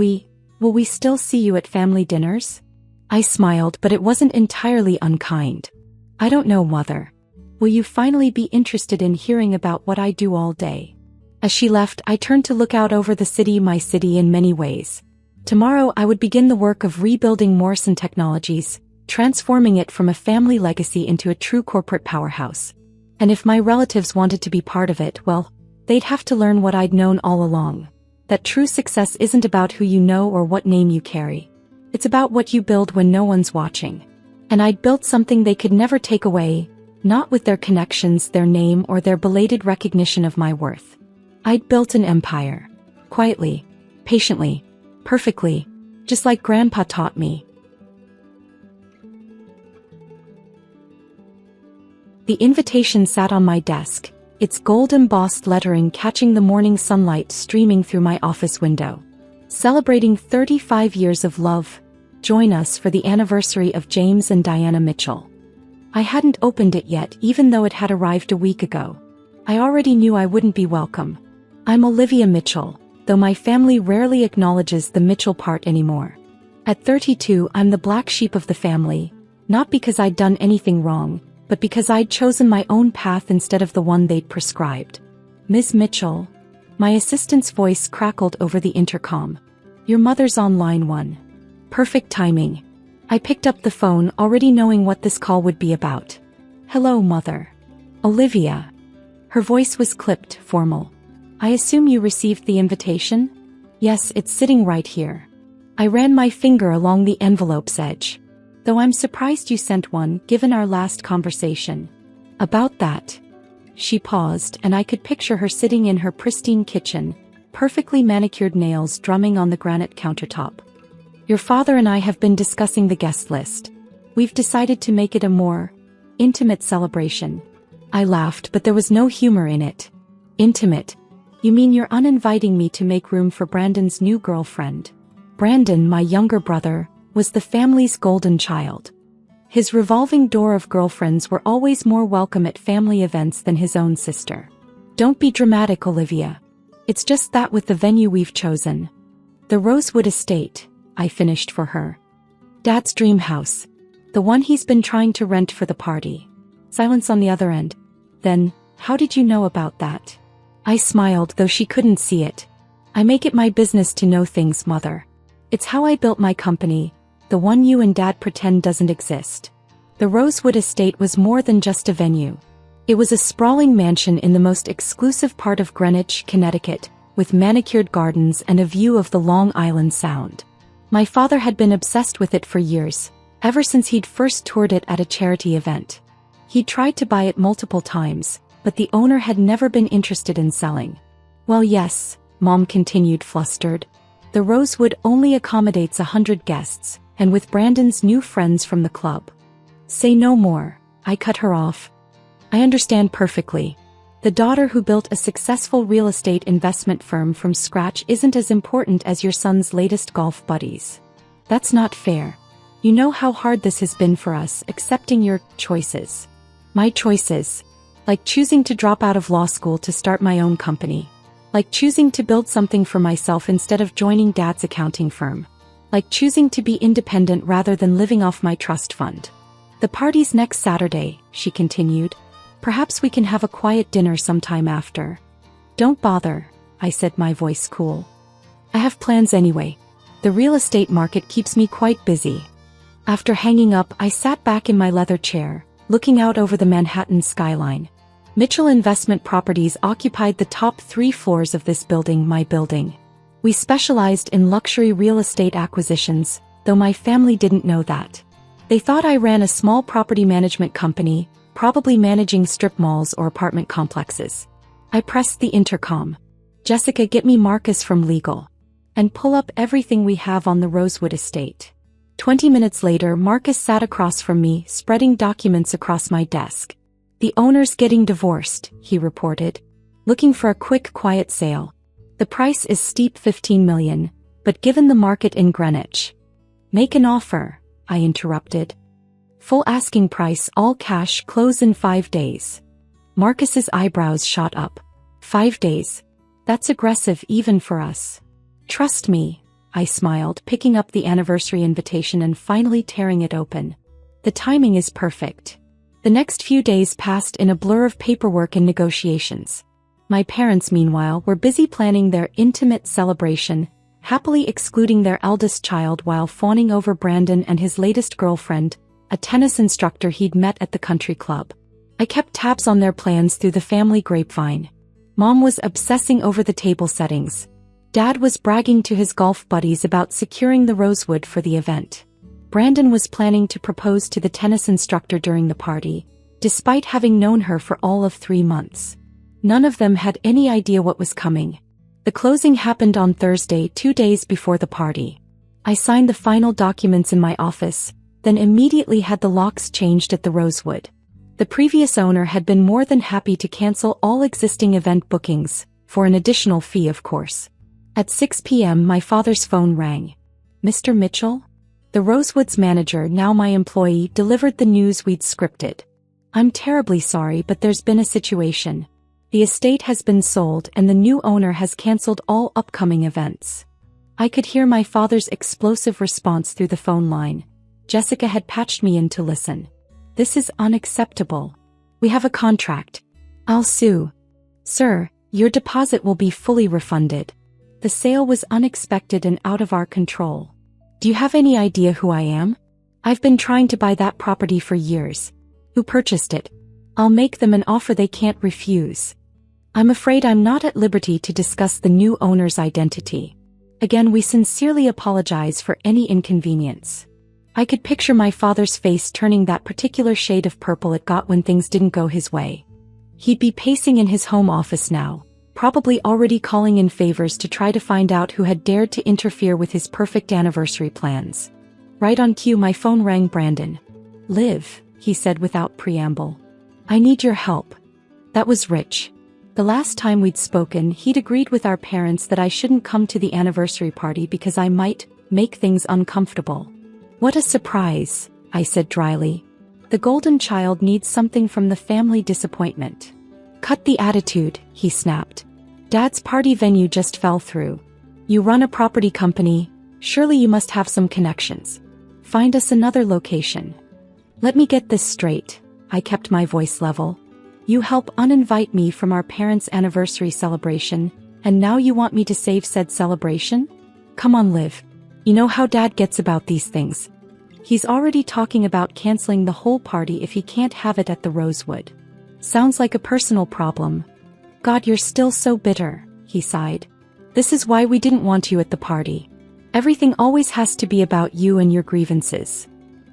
we still see you at family dinners? I smiled, but it wasn't entirely unkind. I don't know, Mother. Will you finally be interested in hearing about what I do all day? As she left, I turned to look out over the city, my city in many ways. Tomorrow I would begin the work of rebuilding Morrison Technologies, transforming it from a family legacy into a true corporate powerhouse. And if my relatives wanted to be part of it, well, they'd have to learn what I'd known all along. That true success isn't about who you know or what name you carry. It's about what you build when no one's watching. And I'd built something they could never take away, not with their connections, their name, or their belated recognition of my worth. I'd built an empire. Quietly, patiently, perfectly, just like Grandpa taught me. The invitation sat on my desk, its gold-embossed lettering catching the morning sunlight streaming through my office window. Celebrating 35 years of love. Join us for the anniversary of James and Diana Mitchell. I hadn't opened it yet, even though it had arrived a week ago. I already knew I wouldn't be welcome. I'm Olivia Mitchell, though my family rarely acknowledges the Mitchell part anymore. At 32, I'm the black sheep of the family, not because I'd done anything wrong, but because I'd chosen my own path instead of the one they'd prescribed. Ms. Mitchell. My assistant's voice crackled over the intercom. Your mother's on line 1. Perfect timing. I picked up the phone, already knowing what this call would be about. Hello, Mother. Olivia. Her voice was clipped, formal. I assume you received the invitation? Yes, it's sitting right here. I ran my finger along the envelope's edge. Though I'm surprised you sent one, given our last conversation. About that. She paused, and I could picture her sitting in her pristine kitchen, perfectly manicured nails drumming on the granite countertop. Your father and I have been discussing the guest list. We've decided to make it a more intimate celebration. I laughed, but there was no humor in it. Intimate? You mean you're uninviting me to make room for Brandon's new girlfriend? Brandon, my younger brother, was the family's golden child. His revolving door of girlfriends were always more welcome at family events than his own sister. Don't be dramatic, Olivia. It's just that with the venue we've chosen. The Rosewood Estate, I finished for her. Dad's dream house. The one he's been trying to rent for the party. Silence on the other end. Then, how did you know about that? I smiled, though she couldn't see it. I make it my business to know things, Mother. It's how I built my company, the one you and Dad pretend doesn't exist. The Rosewood Estate was more than just a venue. It was a sprawling mansion in the most exclusive part of Greenwich, Connecticut, with manicured gardens and a view of the Long Island Sound. My father had been obsessed with it for years, ever since he'd first toured it at a charity event. He'd tried to buy it multiple times, but the owner had never been interested in selling. Well, yes, Mom continued, flustered. The Rosewood only accommodates 100 guests, and with Brandon's new friends from the club. Say no more, I cut her off. I understand perfectly. The daughter who built a successful real estate investment firm from scratch isn't as important as your son's latest golf buddies. That's not fair. You know how hard this has been for us, accepting your choices. My choices. Like choosing to drop out of law school to start my own company. Like choosing to build something for myself instead of joining Dad's accounting firm. Like choosing to be independent rather than living off my trust fund. The party's next Saturday, she continued. Perhaps we can have a quiet dinner sometime after. Don't bother, I said, my voice cool. I have plans anyway. The real estate market keeps me quite busy. After hanging up, I sat back in my leather chair, looking out over the Manhattan skyline. Mitchell Investment Properties occupied the top 3 floors of this building, my building. We specialized in luxury real estate acquisitions, though my family didn't know that. They thought I ran a small property management company, probably managing strip malls or apartment complexes. I pressed the intercom. Jessica, get me Marcus from legal. And pull up everything we have on the Rosewood Estate. 20 minutes later, Marcus sat across from me, spreading documents across my desk. The owner's getting divorced, he reported. Looking for a quick, quiet sale. The price is steep, $15 million, but given the market in Greenwich. Make an offer, I interrupted. Full asking price, all cash, close in 5 days. Marcus's eyebrows shot up. 5 days? That's aggressive even for us. Trust me, I smiled, picking up the anniversary invitation and finally tearing it open. The timing is perfect. The next few days passed in a blur of paperwork and negotiations. My parents, meanwhile, were busy planning their intimate celebration, happily excluding their eldest child while fawning over Brandon and his latest girlfriend, a tennis instructor he'd met at the country club. I kept tabs on their plans through the family grapevine. Mom was obsessing over the table settings. Dad was bragging to his golf buddies about securing the Rosewood for the event. Brandon was planning to propose to the tennis instructor during the party, despite having known her for all of 3 months. None of them had any idea what was coming. The closing happened on Thursday, 2 days before the party. I signed the final documents in my office, then immediately had the locks changed at the Rosewood. The previous owner had been more than happy to cancel all existing event bookings, for an additional fee, of course. At 6 p.m. my father's phone rang. Mr. Mitchell? The Rosewood's manager, now my employee, delivered the news we'd scripted. I'm terribly sorry, but there's been a situation. The estate has been sold and the new owner has canceled all upcoming events. I could hear my father's explosive response through the phone line. Jessica had patched me in to listen. This is unacceptable. We have a contract. I'll sue. Sir, your deposit will be fully refunded. The sale was unexpected and out of our control. Do you have any idea who I am? I've been trying to buy that property for years. Who purchased it? I'll make them an offer they can't refuse. I'm afraid I'm not at liberty to discuss the new owner's identity. Again, we sincerely apologize for any inconvenience. I could picture my father's face turning that particular shade of purple it got when things didn't go his way. He'd be pacing in his home office now, probably already calling in favors to try to find out who had dared to interfere with his perfect anniversary plans. Right on cue, my phone rang. Brandon. Liv, he said without preamble. I need your help. That was Rich. The last time we'd spoken, he'd agreed with our parents that I shouldn't come to the anniversary party because I might make things uncomfortable. What a surprise, I said dryly. The golden child needs something from the family disappointment. Cut the attitude, he snapped. Dad's party venue just fell through. You run a property company, surely you must have some connections. Find us another location. Let me get this straight, I kept my voice level. You help uninvite me from our parents' anniversary celebration, and now you want me to save said celebration? Come on, Liv. You know how Dad gets about these things. He's already talking about canceling the whole party if he can't have it at the Rosewood. Sounds like a personal problem. God, you're still so bitter, he sighed. This is why we didn't want you at the party. Everything always has to be about you and your grievances.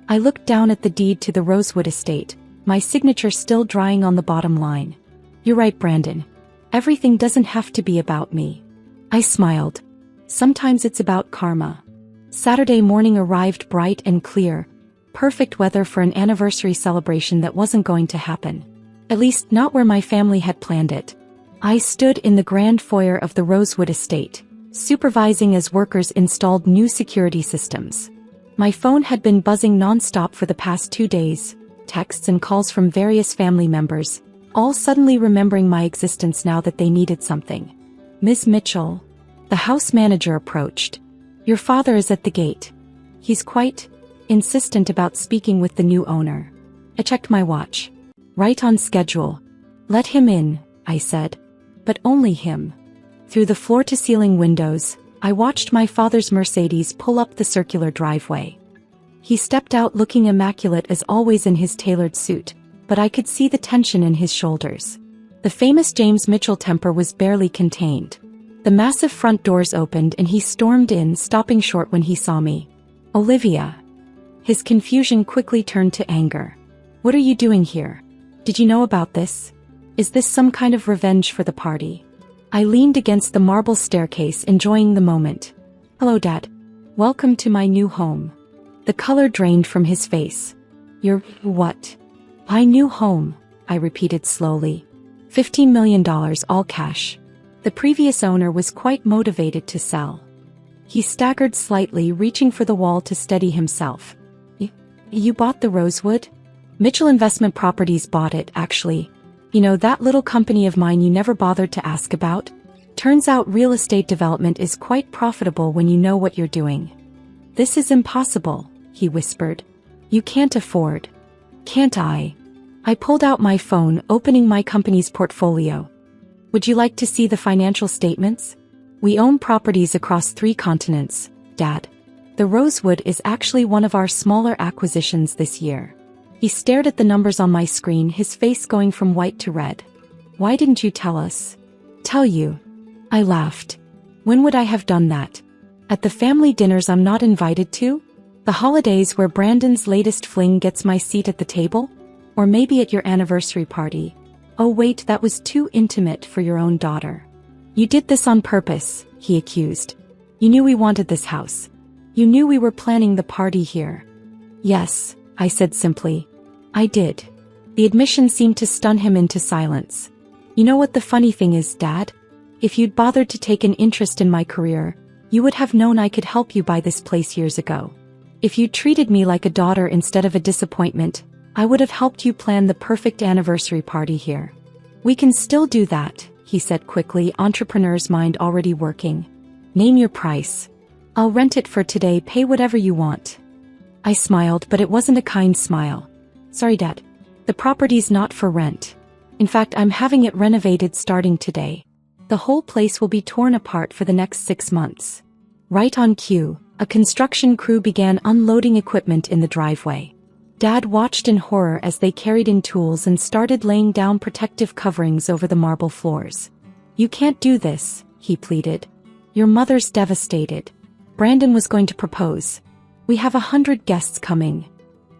I looked down at the deed to the Rosewood estate, my signature still drying on the bottom line. You're right, Brandon. Everything doesn't have to be about me. I smiled. Sometimes it's about karma. Saturday morning arrived bright and clear, perfect weather for an anniversary celebration that wasn't going to happen. At least not where my family had planned it. I stood in the grand foyer of the Rosewood estate, supervising as workers installed new security systems. My phone had been buzzing non-stop for the past 2 days, texts and calls from various family members, all suddenly remembering my existence now that they needed something. Miss Mitchell, the house manager approached. Your father is at the gate. He's quite insistent about speaking with the new owner. I checked my watch. Right on schedule. Let him in, I said. But only him. Through the floor-to-ceiling windows, I watched my father's Mercedes pull up the circular driveway. He stepped out looking immaculate as always in his tailored suit, but I could see the tension in his shoulders. The famous James Mitchell temper was barely contained. The massive front doors opened and he stormed in, stopping short when he saw me. Olivia. His confusion quickly turned to anger. What are you doing here? Did you know about this? Is this some kind of revenge for the party? I leaned against the marble staircase, enjoying the moment. Hello, Dad. Welcome to my new home. The color drained from his face. Your what? My new home, I repeated slowly. $15 million all cash. The previous owner was quite motivated to sell. He staggered slightly, reaching for the wall to steady himself. You bought the Rosewood? Mitchell Investment Properties bought it, actually. You know, that little company of mine you never bothered to ask about? Turns out real estate development is quite profitable when you know what you're doing. This is impossible, he whispered. You can't afford. Can't I? I pulled out my phone, opening my company's portfolio. Would you like to see the financial statements? We own properties across 3 continents, Dad. The Rosewood is actually one of our smaller acquisitions this year. He stared at the numbers on my screen, his face going from white to red. Why didn't you tell us? Tell you. I laughed. When would I have done that? At the family dinners I'm not invited to? The holidays where Brandon's latest fling gets my seat at the table? Or maybe at your anniversary party? Oh wait, that was too intimate for your own daughter. You did this on purpose, he accused. You knew we wanted this house. You knew we were planning the party here. Yes, I said simply. I did. The admission seemed to stun him into silence. You know what the funny thing is, Dad? If you'd bothered to take an interest in my career, you would have known I could help you buy this place years ago. If you treated me like a daughter instead of a disappointment, I would have helped you plan the perfect anniversary party here. We can still do that, he said quickly, entrepreneur's mind already working. Name your price. I'll rent it for today, pay whatever you want. I smiled, but it wasn't a kind smile. Sorry, Dad. The property's not for rent. In fact, I'm having it renovated starting today. The whole place will be torn apart for the next 6 months. Right on cue, a construction crew began unloading equipment in the driveway. Dad watched in horror as they carried in tools and started laying down protective coverings over the marble floors. You can't do this, he pleaded. Your mother's devastated. Brandon was going to propose. We have 100 guests coming.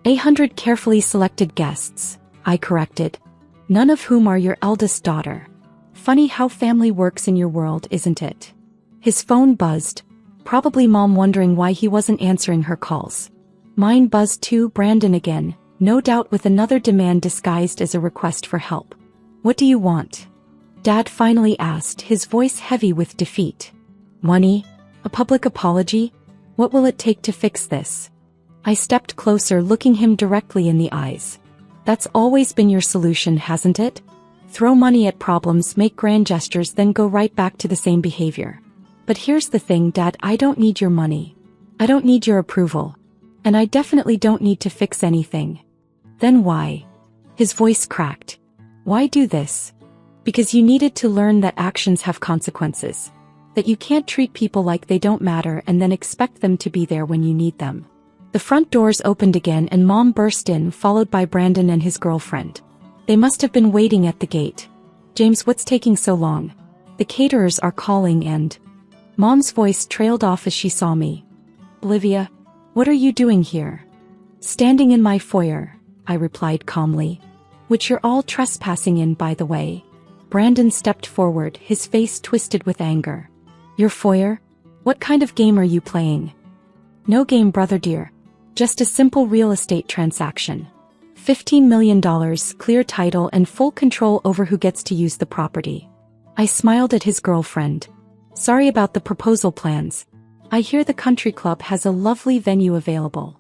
100 carefully selected guests, I corrected. None of whom are your eldest daughter. Funny how family works in your world, isn't it? His phone buzzed. Probably Mom wondering why he wasn't answering her calls. Mine buzzed too, Brandon again, no doubt with another demand disguised as a request for help. What do you want? Dad finally asked, his voice heavy with defeat. Money? A public apology? What will it take to fix this? I stepped closer, looking him directly in the eyes. That's always been your solution, hasn't it? Throw money at problems, make grand gestures, then go right back to the same behavior. But here's the thing, Dad, I don't need your money. I don't need your approval. And I definitely don't need to fix anything. Then why? His voice cracked. Why do this? Because you needed to learn that actions have consequences. That you can't treat people like they don't matter and then expect them to be there when you need them. The front doors opened again and Mom burst in, followed by Brandon and his girlfriend. They must have been waiting at the gate. James, what's taking so long? The caterers are calling and... Mom's voice trailed off as she saw me. Olivia, what are you doing here? Standing in my foyer, I replied calmly. Which you're all trespassing in, by the way. Brandon stepped forward, his face twisted with anger. Your foyer? What kind of game are you playing? No game, brother dear. Just a simple real estate transaction. $15 million, clear title and full control over who gets to use the property. I smiled at his girlfriend. Sorry about the proposal plans. I hear the country club has a lovely venue available.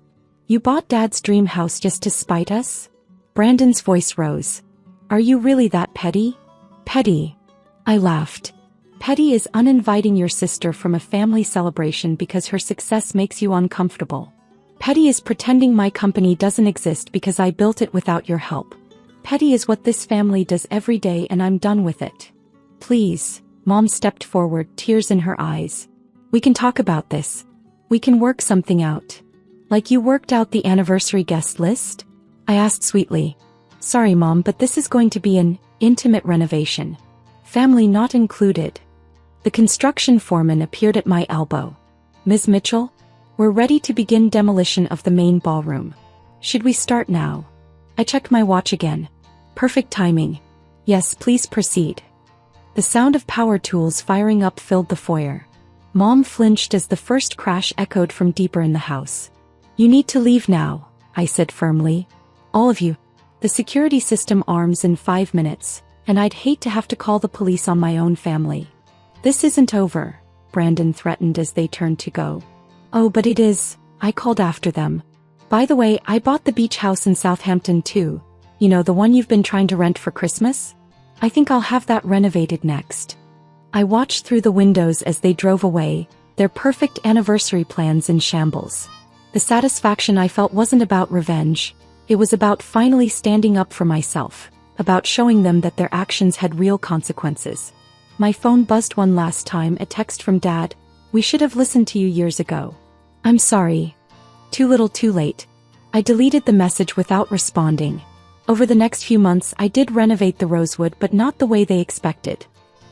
You bought Dad's dream house just to spite us? Brandon's voice rose. Are you really that petty? Petty. I laughed. Petty is uninviting your sister from a family celebration because her success makes you uncomfortable. Petty is pretending my company doesn't exist because I built it without your help. Petty is what this family does every day and I'm done with it. Please, Mom stepped forward, tears in her eyes. We can talk about this. We can work something out. Like you worked out the anniversary guest list? I asked sweetly. Sorry, Mom, but this is going to be an intimate renovation. Family not included. The construction foreman appeared at my elbow. Ms. Mitchell? We're ready to begin demolition of the main ballroom. Should we start now? I checked my watch again. Perfect timing. Yes, please proceed. The sound of power tools firing up filled the foyer. Mom flinched as the first crash echoed from deeper in the house. You need to leave now, I said firmly. All of you. The security system arms in 5 minutes, and I'd hate to have to call the police on my own family. This isn't over, Brandon threatened as they turned to go. Oh, but it is, I called after them. By the way, I bought the beach house in Southampton too. You know, the one you've been trying to rent for Christmas? I think I'll have that renovated next. I watched through the windows as they drove away, their perfect anniversary plans in shambles. The satisfaction I felt wasn't about revenge. It was about finally standing up for myself, about showing them that their actions had real consequences. My phone buzzed one last time, a text from Dad. We should have listened to you years ago. I'm sorry. Too little too late. I deleted the message without responding. Over the next few months I did renovate the Rosewood, but not the way they expected.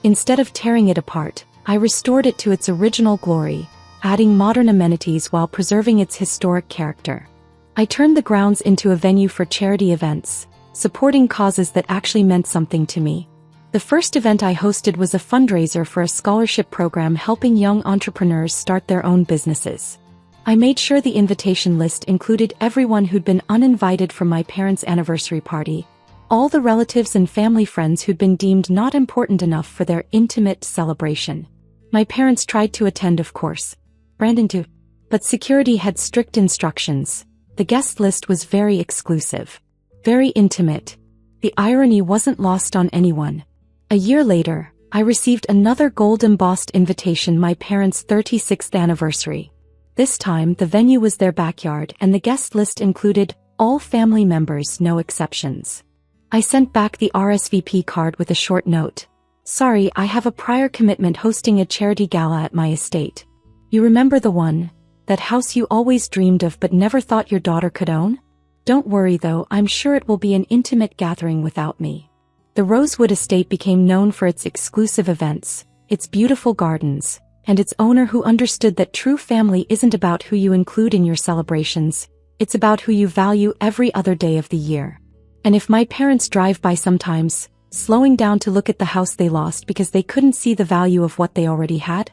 Instead of tearing it apart, I restored it to its original glory, adding modern amenities while preserving its historic character. I turned the grounds into a venue for charity events, supporting causes that actually meant something to me. The first event I hosted was a fundraiser for a scholarship program helping young entrepreneurs start their own businesses. I made sure the invitation list included everyone who'd been uninvited from my parents' anniversary party, all the relatives and family friends who'd been deemed not important enough for their intimate celebration. My parents tried to attend, of course. Brandon too. But security had strict instructions. The guest list was very exclusive. Very intimate. The irony wasn't lost on anyone. A year later, I received another gold-embossed invitation, my parents' 36th anniversary. This time, the venue was their backyard and the guest list included all family members, no exceptions. I sent back the RSVP card with a short note. Sorry, I have a prior commitment hosting a charity gala at my estate. You remember the one? That house you always dreamed of but never thought your daughter could own? Don't worry though, I'm sure it will be an intimate gathering without me. The Rosewood estate became known for its exclusive events, its beautiful gardens, and its owner who understood that true family isn't about who you include in your celebrations, it's about who you value every other day of the year. And if my parents drive by sometimes, slowing down to look at the house they lost because they couldn't see the value of what they already had,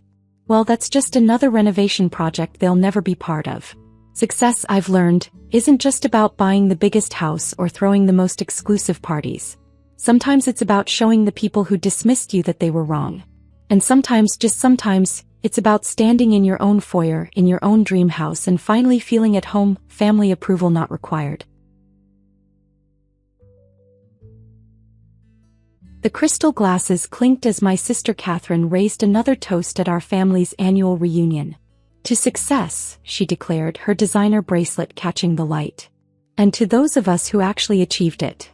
well, that's just another renovation project they'll never be part of. Success, I've learned, isn't just about buying the biggest house or throwing the most exclusive parties. Sometimes it's about showing the people who dismissed you that they were wrong. And sometimes, just sometimes, it's about standing in your own foyer, in your own dream house and finally feeling at home, family approval not required. The crystal glasses clinked as my sister Catherine raised another toast at our family's annual reunion. To success, she declared, her designer bracelet catching the light. And to those of us who actually achieved it.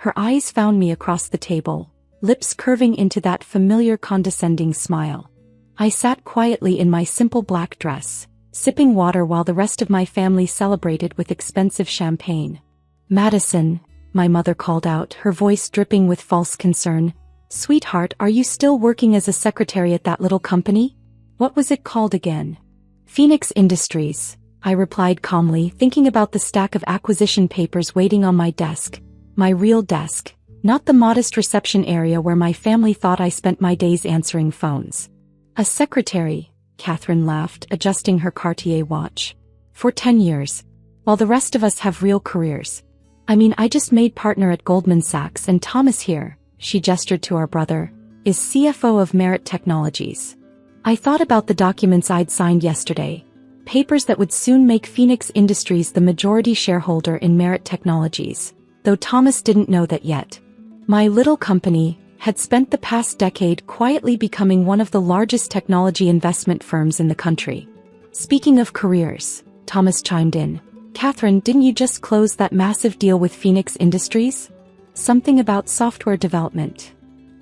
Her eyes found me across the table, lips curving into that familiar condescending smile. I sat quietly in my simple black dress, sipping water while the rest of my family celebrated with expensive champagne. "Madison," my mother called out, her voice dripping with false concern. "Sweetheart, are you still working as a secretary at that little company? What was it called again?" "Phoenix Industries," I replied calmly, thinking about the stack of acquisition papers waiting on my desk. My real desk, not the modest reception area where my family thought I spent my days answering phones. "A secretary," Catherine laughed, adjusting her Cartier watch. "For 10 years. While the rest of us have real careers. I mean, I just made partner at Goldman Sachs, and Thomas here," she gestured to our brother, "is CFO of Merit Technologies." I thought about the documents I'd signed yesterday. Papers that would soon make Phoenix Industries the majority shareholder in Merit Technologies, though Thomas didn't know that yet. My little company had spent the past decade quietly becoming one of the largest technology investment firms in the country. "Speaking of careers," Thomas chimed in, "Catherine, didn't you just close that massive deal with Phoenix Industries? Something about software development."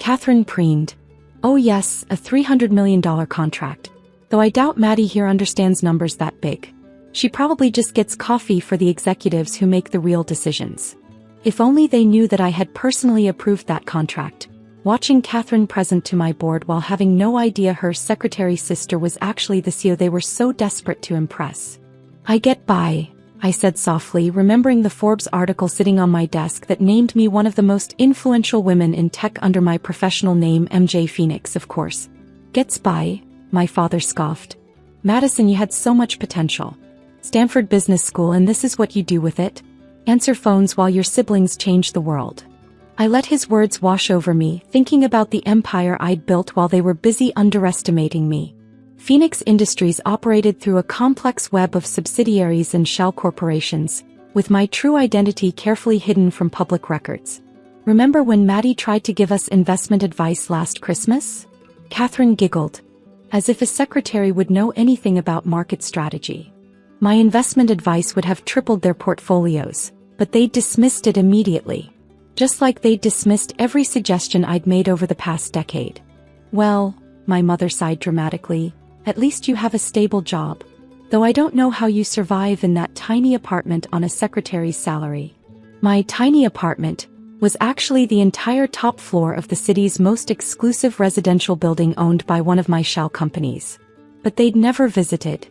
Catherine preened. "Oh yes, a $300 million contract. Though I doubt Maddie here understands numbers that big. She probably just gets coffee for the executives who make the real decisions." If only they knew that I had personally approved that contract. Watching Catherine present to my board while having no idea her secretary's sister was actually the CEO they were so desperate to impress. "I get by," I said softly, remembering the Forbes article sitting on my desk that named me one of the most influential women in tech under my professional name, MJ Phoenix, of course. "Gets by," my father scoffed. "Madison, you had so much potential. Stanford Business School, and this is what you do with it? Answer phones while your siblings change the world." I let his words wash over me, thinking about the empire I'd built while they were busy underestimating me. Phoenix Industries operated through a complex web of subsidiaries and shell corporations, with my true identity carefully hidden from public records. "Remember when Maddie tried to give us investment advice last Christmas?" Catherine giggled, as if a secretary would know anything about market strategy. My investment advice would have tripled their portfolios, but they dismissed it immediately. Just like they dismissed every suggestion I'd made over the past decade. "Well," my mother sighed dramatically, "at least you have a stable job. Though I don't know how you survive in that tiny apartment on a secretary's salary." My tiny apartment was actually the entire top floor of the city's most exclusive residential building owned by one of my shell companies. But they'd never visited.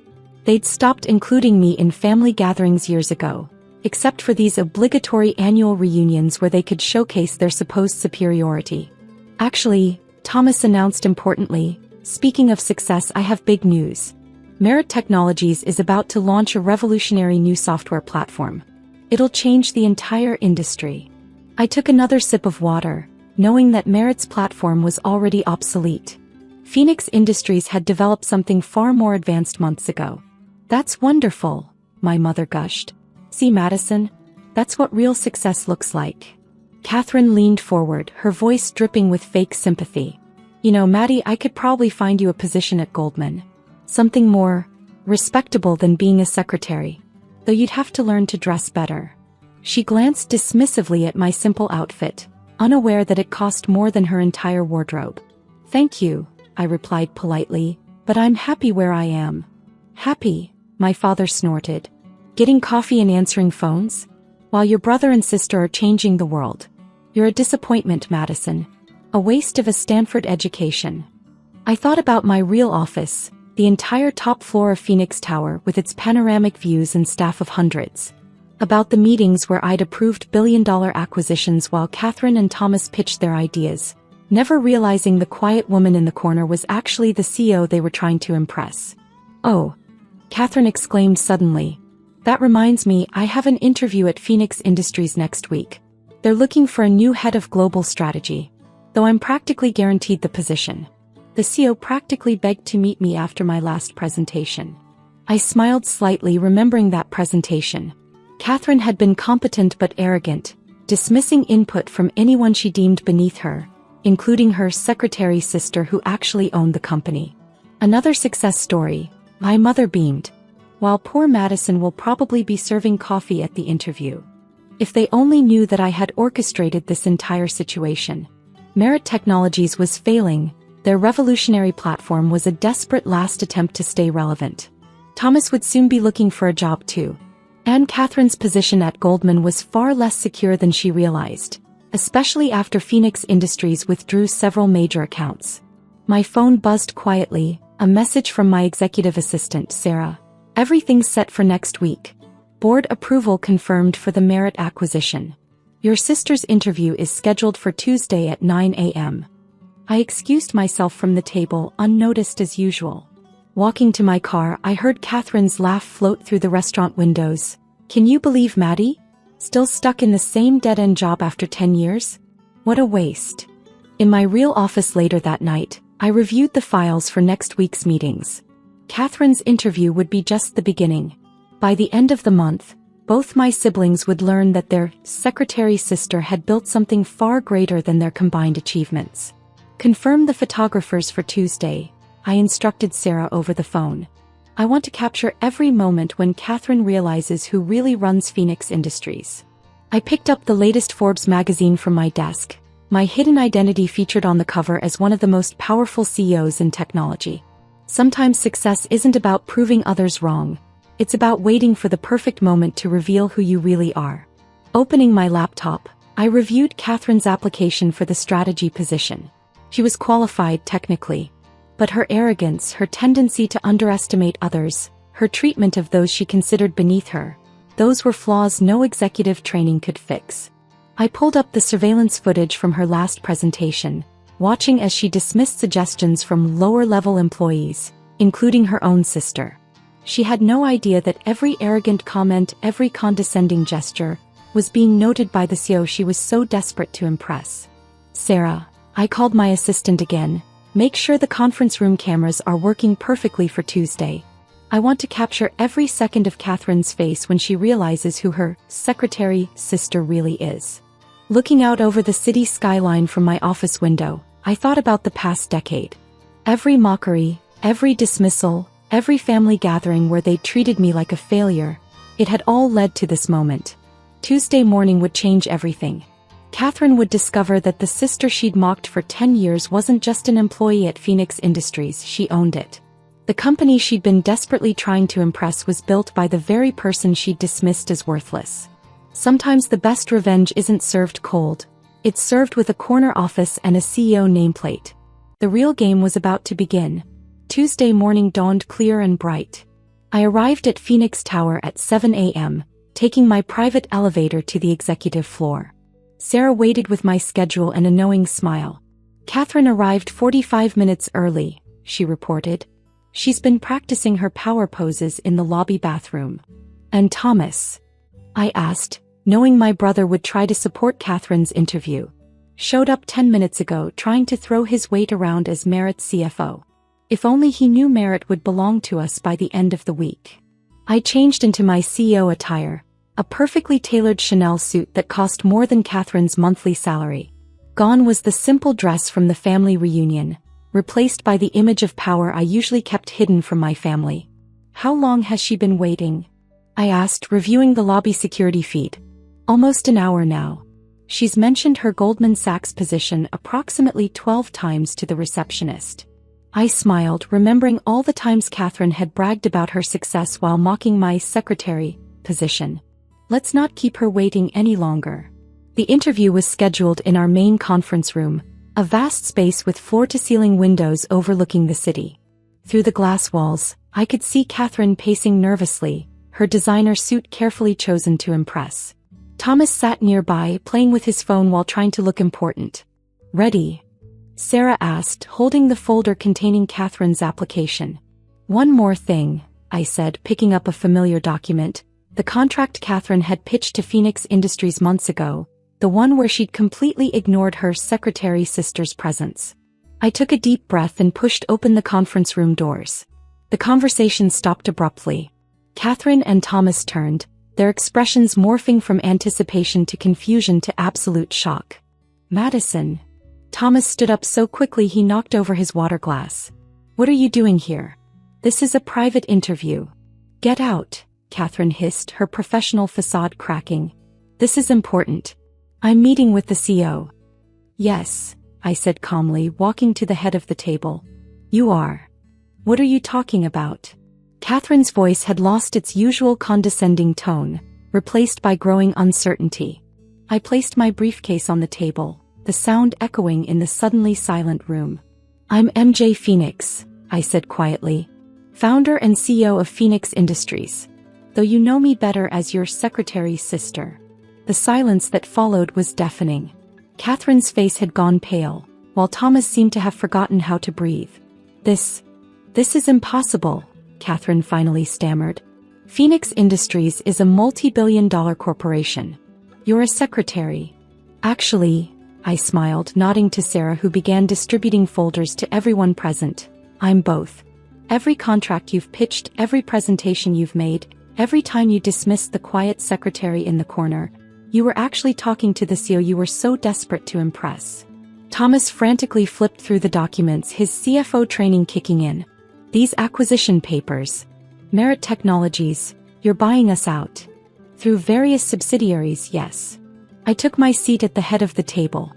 They'd stopped including me in family gatherings years ago, except for these obligatory annual reunions where they could showcase their supposed superiority. "Actually," Thomas announced importantly, "speaking of success, I have big news. Merit Technologies is about to launch a revolutionary new software platform. It'll change the entire industry." I took another sip of water, knowing that Merit's platform was already obsolete. Phoenix Industries had developed something far more advanced months ago. "That's wonderful," my mother gushed. "See, Madison? That's what real success looks like." Catherine leaned forward, her voice dripping with fake sympathy. "You know, Maddie, I could probably find you a position at Goldman. Something more respectable than being a secretary. Though you'd have to learn to dress better." She glanced dismissively at my simple outfit, unaware that it cost more than her entire wardrobe. "Thank you," I replied politely, "but I'm happy where I am." "Happy?" my father snorted. "Getting coffee and answering phones? While your brother and sister are changing the world. You're a disappointment, Madison. A waste of a Stanford education." I thought about my real office, the entire top floor of Phoenix Tower with its panoramic views and staff of hundreds. About the meetings where I'd approved billion-dollar acquisitions while Catherine and Thomas pitched their ideas, never realizing the quiet woman in the corner was actually the CEO they were trying to impress. "Oh," Catherine exclaimed suddenly. "That reminds me, I have an interview at Phoenix Industries next week. They're looking for a new head of global strategy. Though I'm practically guaranteed the position. The CEO practically begged to meet me after my last presentation. I smiled slightly, remembering that presentation. Catherine had been competent but arrogant, dismissing input from anyone she deemed beneath her, including her secretary's sister who actually owned the company. Another success story, my mother beamed. While poor Madison will probably be serving coffee at the interview. If they only knew that I had orchestrated this entire situation. Merit Technologies was failing, their revolutionary platform was a desperate last attempt to stay relevant. Thomas would soon be looking for a job too. And Catherine's position at Goldman was far less secure than she realized, especially after Phoenix Industries withdrew several major accounts. My phone buzzed quietly, a message from my executive assistant, Sarah. Everything's set for next week. Board approval confirmed for the Merit acquisition. Your sister's interview is scheduled for Tuesday at 9 a.m. I excused myself from the table, unnoticed as usual. Walking to my car, I heard Catherine's laugh float through the restaurant windows. Can you believe Maddie? Still stuck in the same dead-end job after 10 years? What a waste. In my real office later that night, I reviewed the files for next week's meetings. Catherine's interview would be just the beginning. By the end of the month, both my siblings would learn that their secretary's sister had built something far greater than their combined achievements. Confirm the photographers for Tuesday, I instructed Sarah over the phone. I want to capture every moment when Catherine realizes who really runs Phoenix Industries. I picked up the latest Forbes magazine from my desk. My hidden identity featured on the cover as one of the most powerful CEOs in technology. Sometimes success isn't about proving others wrong. It's about waiting for the perfect moment to reveal who you really are. Opening my laptop, I reviewed Catherine's application for the strategy position. She was qualified technically. But her arrogance, her tendency to underestimate others, her treatment of those she considered beneath her, those were flaws no executive training could fix. I pulled up the surveillance footage from her last presentation, watching as she dismissed suggestions from lower-level employees, including her own sister. She had no idea that every arrogant comment, every condescending gesture, was being noted by the CEO she was so desperate to impress. Sarah, I called my assistant again. Make sure the conference room cameras are working perfectly for Tuesday. I want to capture every second of Catherine's face when she realizes who her secretary sister really is. Looking out over the city skyline from my office window, I thought about the past decade. Every mockery, every dismissal, every family gathering where they treated me like a failure, it had all led to this moment. Tuesday morning would change everything. Catherine would discover that the sister she'd mocked for 10 years wasn't just an employee at Phoenix Industries, she owned it. The company she'd been desperately trying to impress was built by the very person she'd dismissed as worthless. Sometimes the best revenge isn't served cold. It's served with a corner office and a CEO nameplate. The real game was about to begin. Tuesday morning dawned clear and bright. I arrived at Phoenix Tower at 7 a.m., taking my private elevator to the executive floor. Sarah waited with my schedule and a knowing smile. Catherine arrived 45 minutes early, she reported. She's been practicing her power poses in the lobby bathroom. And Thomas? I asked, knowing my brother would try to support Catherine's interview. Showed up 10 minutes ago trying to throw his weight around as Merit's CFO. If only he knew Merit would belong to us by the end of the week. I changed into my CEO attire. A perfectly tailored Chanel suit that cost more than Catherine's monthly salary. Gone was the simple dress from the family reunion, replaced by the image of power I usually kept hidden from my family. How long has she been waiting? I asked, reviewing the lobby security feed. Almost an hour now. She's mentioned her Goldman Sachs position approximately 12 times to the receptionist. I smiled, remembering all the times Catherine had bragged about her success while mocking my secretary position. Let's not keep her waiting any longer. The interview was scheduled in our main conference room, a vast space with floor-to-ceiling windows overlooking the city. Through the glass walls, I could see Catherine pacing nervously, her designer suit carefully chosen to impress. Thomas sat nearby, playing with his phone while trying to look important. Ready? Sarah asked, holding the folder containing Catherine's application. One more thing, I said, picking up a familiar document. The contract Catherine had pitched to Phoenix Industries months ago, the one where she'd completely ignored her secretary sister's presence. I took a deep breath and pushed open the conference room doors. The conversation stopped abruptly. Catherine and Thomas turned, their expressions morphing from anticipation to confusion to absolute shock. Madison. Thomas stood up so quickly he knocked over his water glass. What are you doing here? This is a private interview. Get out, Catherine hissed, her professional facade cracking. This is important. I'm meeting with the CEO. Yes, I said calmly, walking to the head of the table. You are. What are you talking about? Catherine's voice had lost its usual condescending tone, replaced by growing uncertainty. I placed my briefcase on the table, the sound echoing in the suddenly silent room. I'm MJ Phoenix, I said quietly, founder and CEO of Phoenix Industries, though you know me better as your secretary's sister. The silence that followed was deafening. Catherine's face had gone pale, while Thomas seemed to have forgotten how to breathe. This is impossible, Catherine finally stammered. Phoenix Industries is a multi-billion-dollar corporation. You're a secretary. Actually, I smiled, nodding to Sarah, who began distributing folders to everyone present. I'm both. Every contract you've pitched, every presentation you've made, every time you dismissed the quiet secretary in the corner, you were actually talking to the CEO you were so desperate to impress. Thomas frantically flipped through the documents, his CFO training kicking in. These acquisition papers. Merit Technologies, you're buying us out. Through various subsidiaries, yes. I took my seat at the head of the table.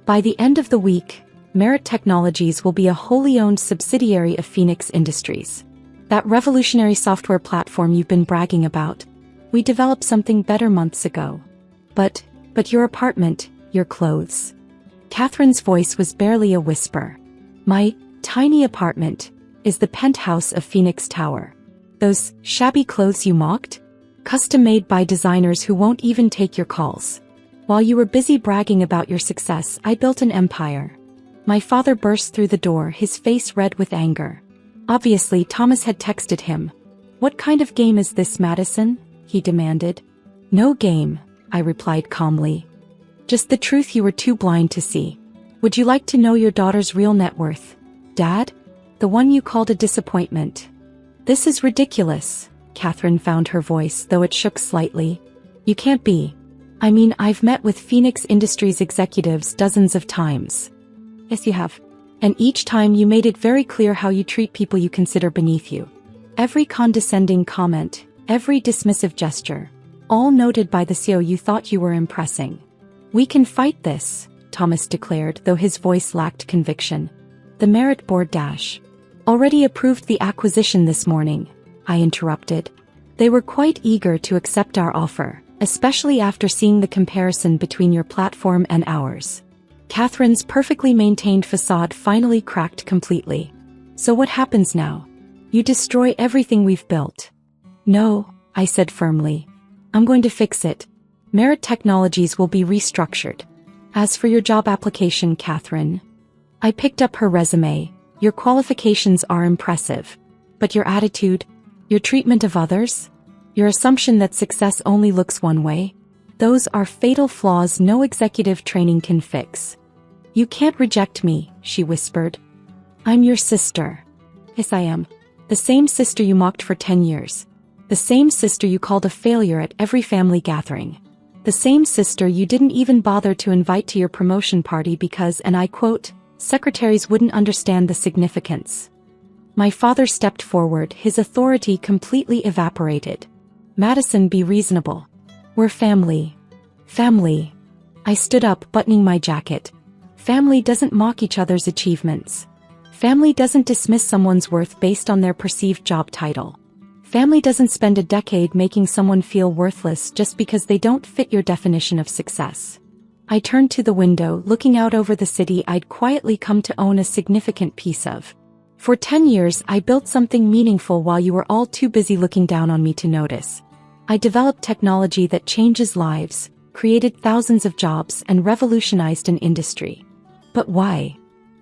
By the end of the week, Merit Technologies will be a wholly owned subsidiary of Phoenix Industries. That revolutionary software platform you've been bragging about. We developed something better months ago. But your apartment, your clothes. Catherine's voice was barely a whisper. My tiny apartment is the penthouse of Phoenix Tower. Those shabby clothes you mocked? Custom-made by designers who won't even take your calls. While you were busy bragging about your success, I built an empire. My father burst through the door, his face red with anger. Obviously, Thomas had texted him. What kind of game is this, Madison? He demanded. No game, I replied calmly. Just the truth you were too blind to see. Would you like to know your daughter's real net worth, Dad? The one you called a disappointment. This is ridiculous, Catherine found her voice, though it shook slightly. You can't be. I mean, I've met with Phoenix Industries executives dozens of times. Yes, you have. And each time you made it very clear how you treat people you consider beneath you. Every condescending comment, every dismissive gesture, all noted by the CEO you thought you were impressing. We can fight this, Thomas declared, though his voice lacked conviction. The Merit Board already approved the acquisition this morning, I interrupted. They were quite eager to accept our offer, especially after seeing the comparison between your platform and ours. Catherine's perfectly maintained facade finally cracked completely. So what happens now? You destroy everything we've built. No, I said firmly. I'm going to fix it. Merit Technologies will be restructured. As for your job application, Catherine, I picked up her resume. Your qualifications are impressive. But your attitude, your treatment of others, your assumption that success only looks one way, those are fatal flaws no executive training can fix. You can't reject me, she whispered. I'm your sister. Yes, I am. The same sister you mocked for 10 years. The same sister you called a failure at every family gathering. The same sister you didn't even bother to invite to your promotion party because, and I quote, secretaries wouldn't understand the significance. My father stepped forward, his authority completely evaporated. Madison, be reasonable. We're family. Family. I stood up, buttoning my jacket. Family doesn't mock each other's achievements. Family doesn't dismiss someone's worth based on their perceived job title. Family doesn't spend a decade making someone feel worthless just because they don't fit your definition of success. I turned to the window, looking out over the city I'd quietly come to own a significant piece of. For 10 years, I built something meaningful while you were all too busy looking down on me to notice. I developed technology that changes lives, created thousands of jobs, and revolutionized an industry. But why?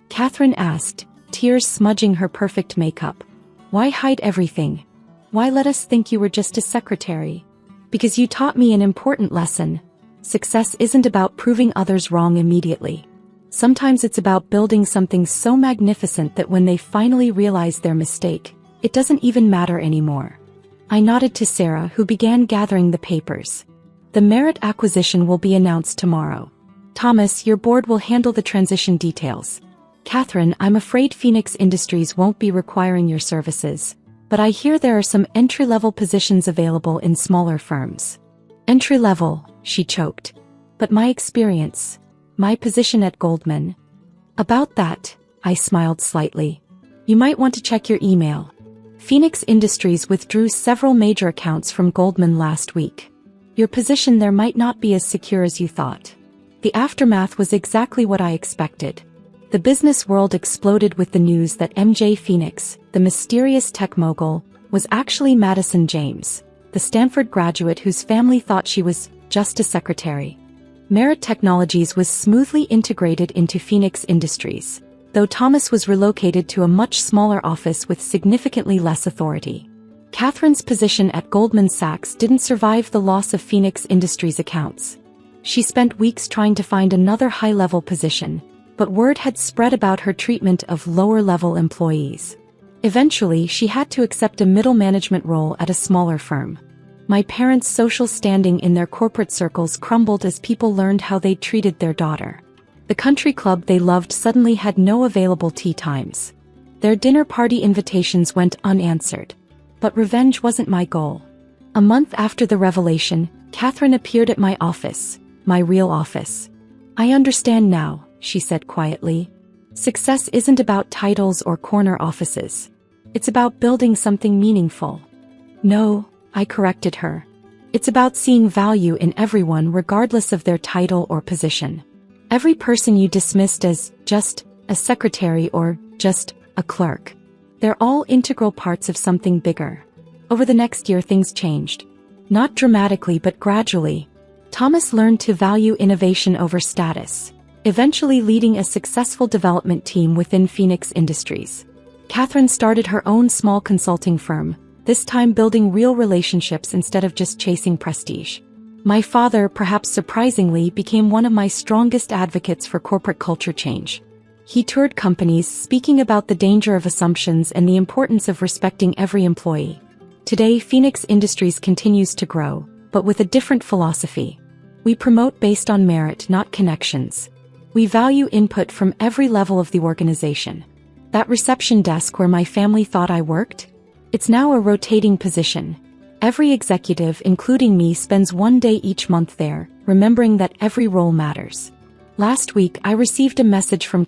Catherine asked, tears smudging her perfect makeup. Why hide everything? Why let us think you were just a secretary? Because you taught me an important lesson. Success isn't about proving others wrong immediately. Sometimes it's about building something so magnificent that when they finally realize their mistake, it doesn't even matter anymore. I nodded to Sarah, who began gathering the papers. The Merit acquisition will be announced tomorrow. Thomas, your board will handle the transition details. Catherine, I'm afraid Phoenix Industries won't be requiring your services, but I hear there are some entry-level positions available in smaller firms. Entry-level, she choked. But my experience, my position at Goldman. About that, I smiled slightly. You might want to check your email. Phoenix Industries withdrew several major accounts from Goldman last week. Your position there might not be as secure as you thought. The aftermath was exactly what I expected. The business world exploded with the news that MJ Phoenix, the mysterious tech mogul, was actually Madison James, the Stanford graduate whose family thought she was just a secretary. Merit Technologies was smoothly integrated into Phoenix Industries, though Thomas was relocated to a much smaller office with significantly less authority. Catherine's position at Goldman Sachs didn't survive the loss of Phoenix Industries accounts. She spent weeks trying to find another high-level position, but word had spread about her treatment of lower-level employees. Eventually, she had to accept a middle management role at a smaller firm. My parents' social standing in their corporate circles crumbled as people learned how they treated their daughter. The country club they loved suddenly had no available tea times. Their dinner party invitations went unanswered. But revenge wasn't my goal. A month after the revelation, Catherine appeared at my office, my real office. I understand now, she said quietly. Success isn't about titles or corner offices. It's about building something meaningful. No, I corrected her. It's about seeing value in everyone regardless of their title or position. Every person you dismissed as just a secretary or just a clerk. They're all integral parts of something bigger. Over the next year things changed. Not dramatically but gradually. Thomas learned to value innovation over status, eventually leading a successful development team within Phoenix Industries. Catherine started her own small consulting firm, this time building real relationships instead of just chasing prestige. My father, perhaps surprisingly, became one of my strongest advocates for corporate culture change. He toured companies, speaking about the danger of assumptions and the importance of respecting every employee. Today, Phoenix Industries continues to grow, but with a different philosophy. We promote based on merit, not connections. We value input from every level of the organization. That reception desk where my family thought I worked? It's now a rotating position. Every executive, including me, spends one day each month there, remembering that every role matters. Last week, I received a message from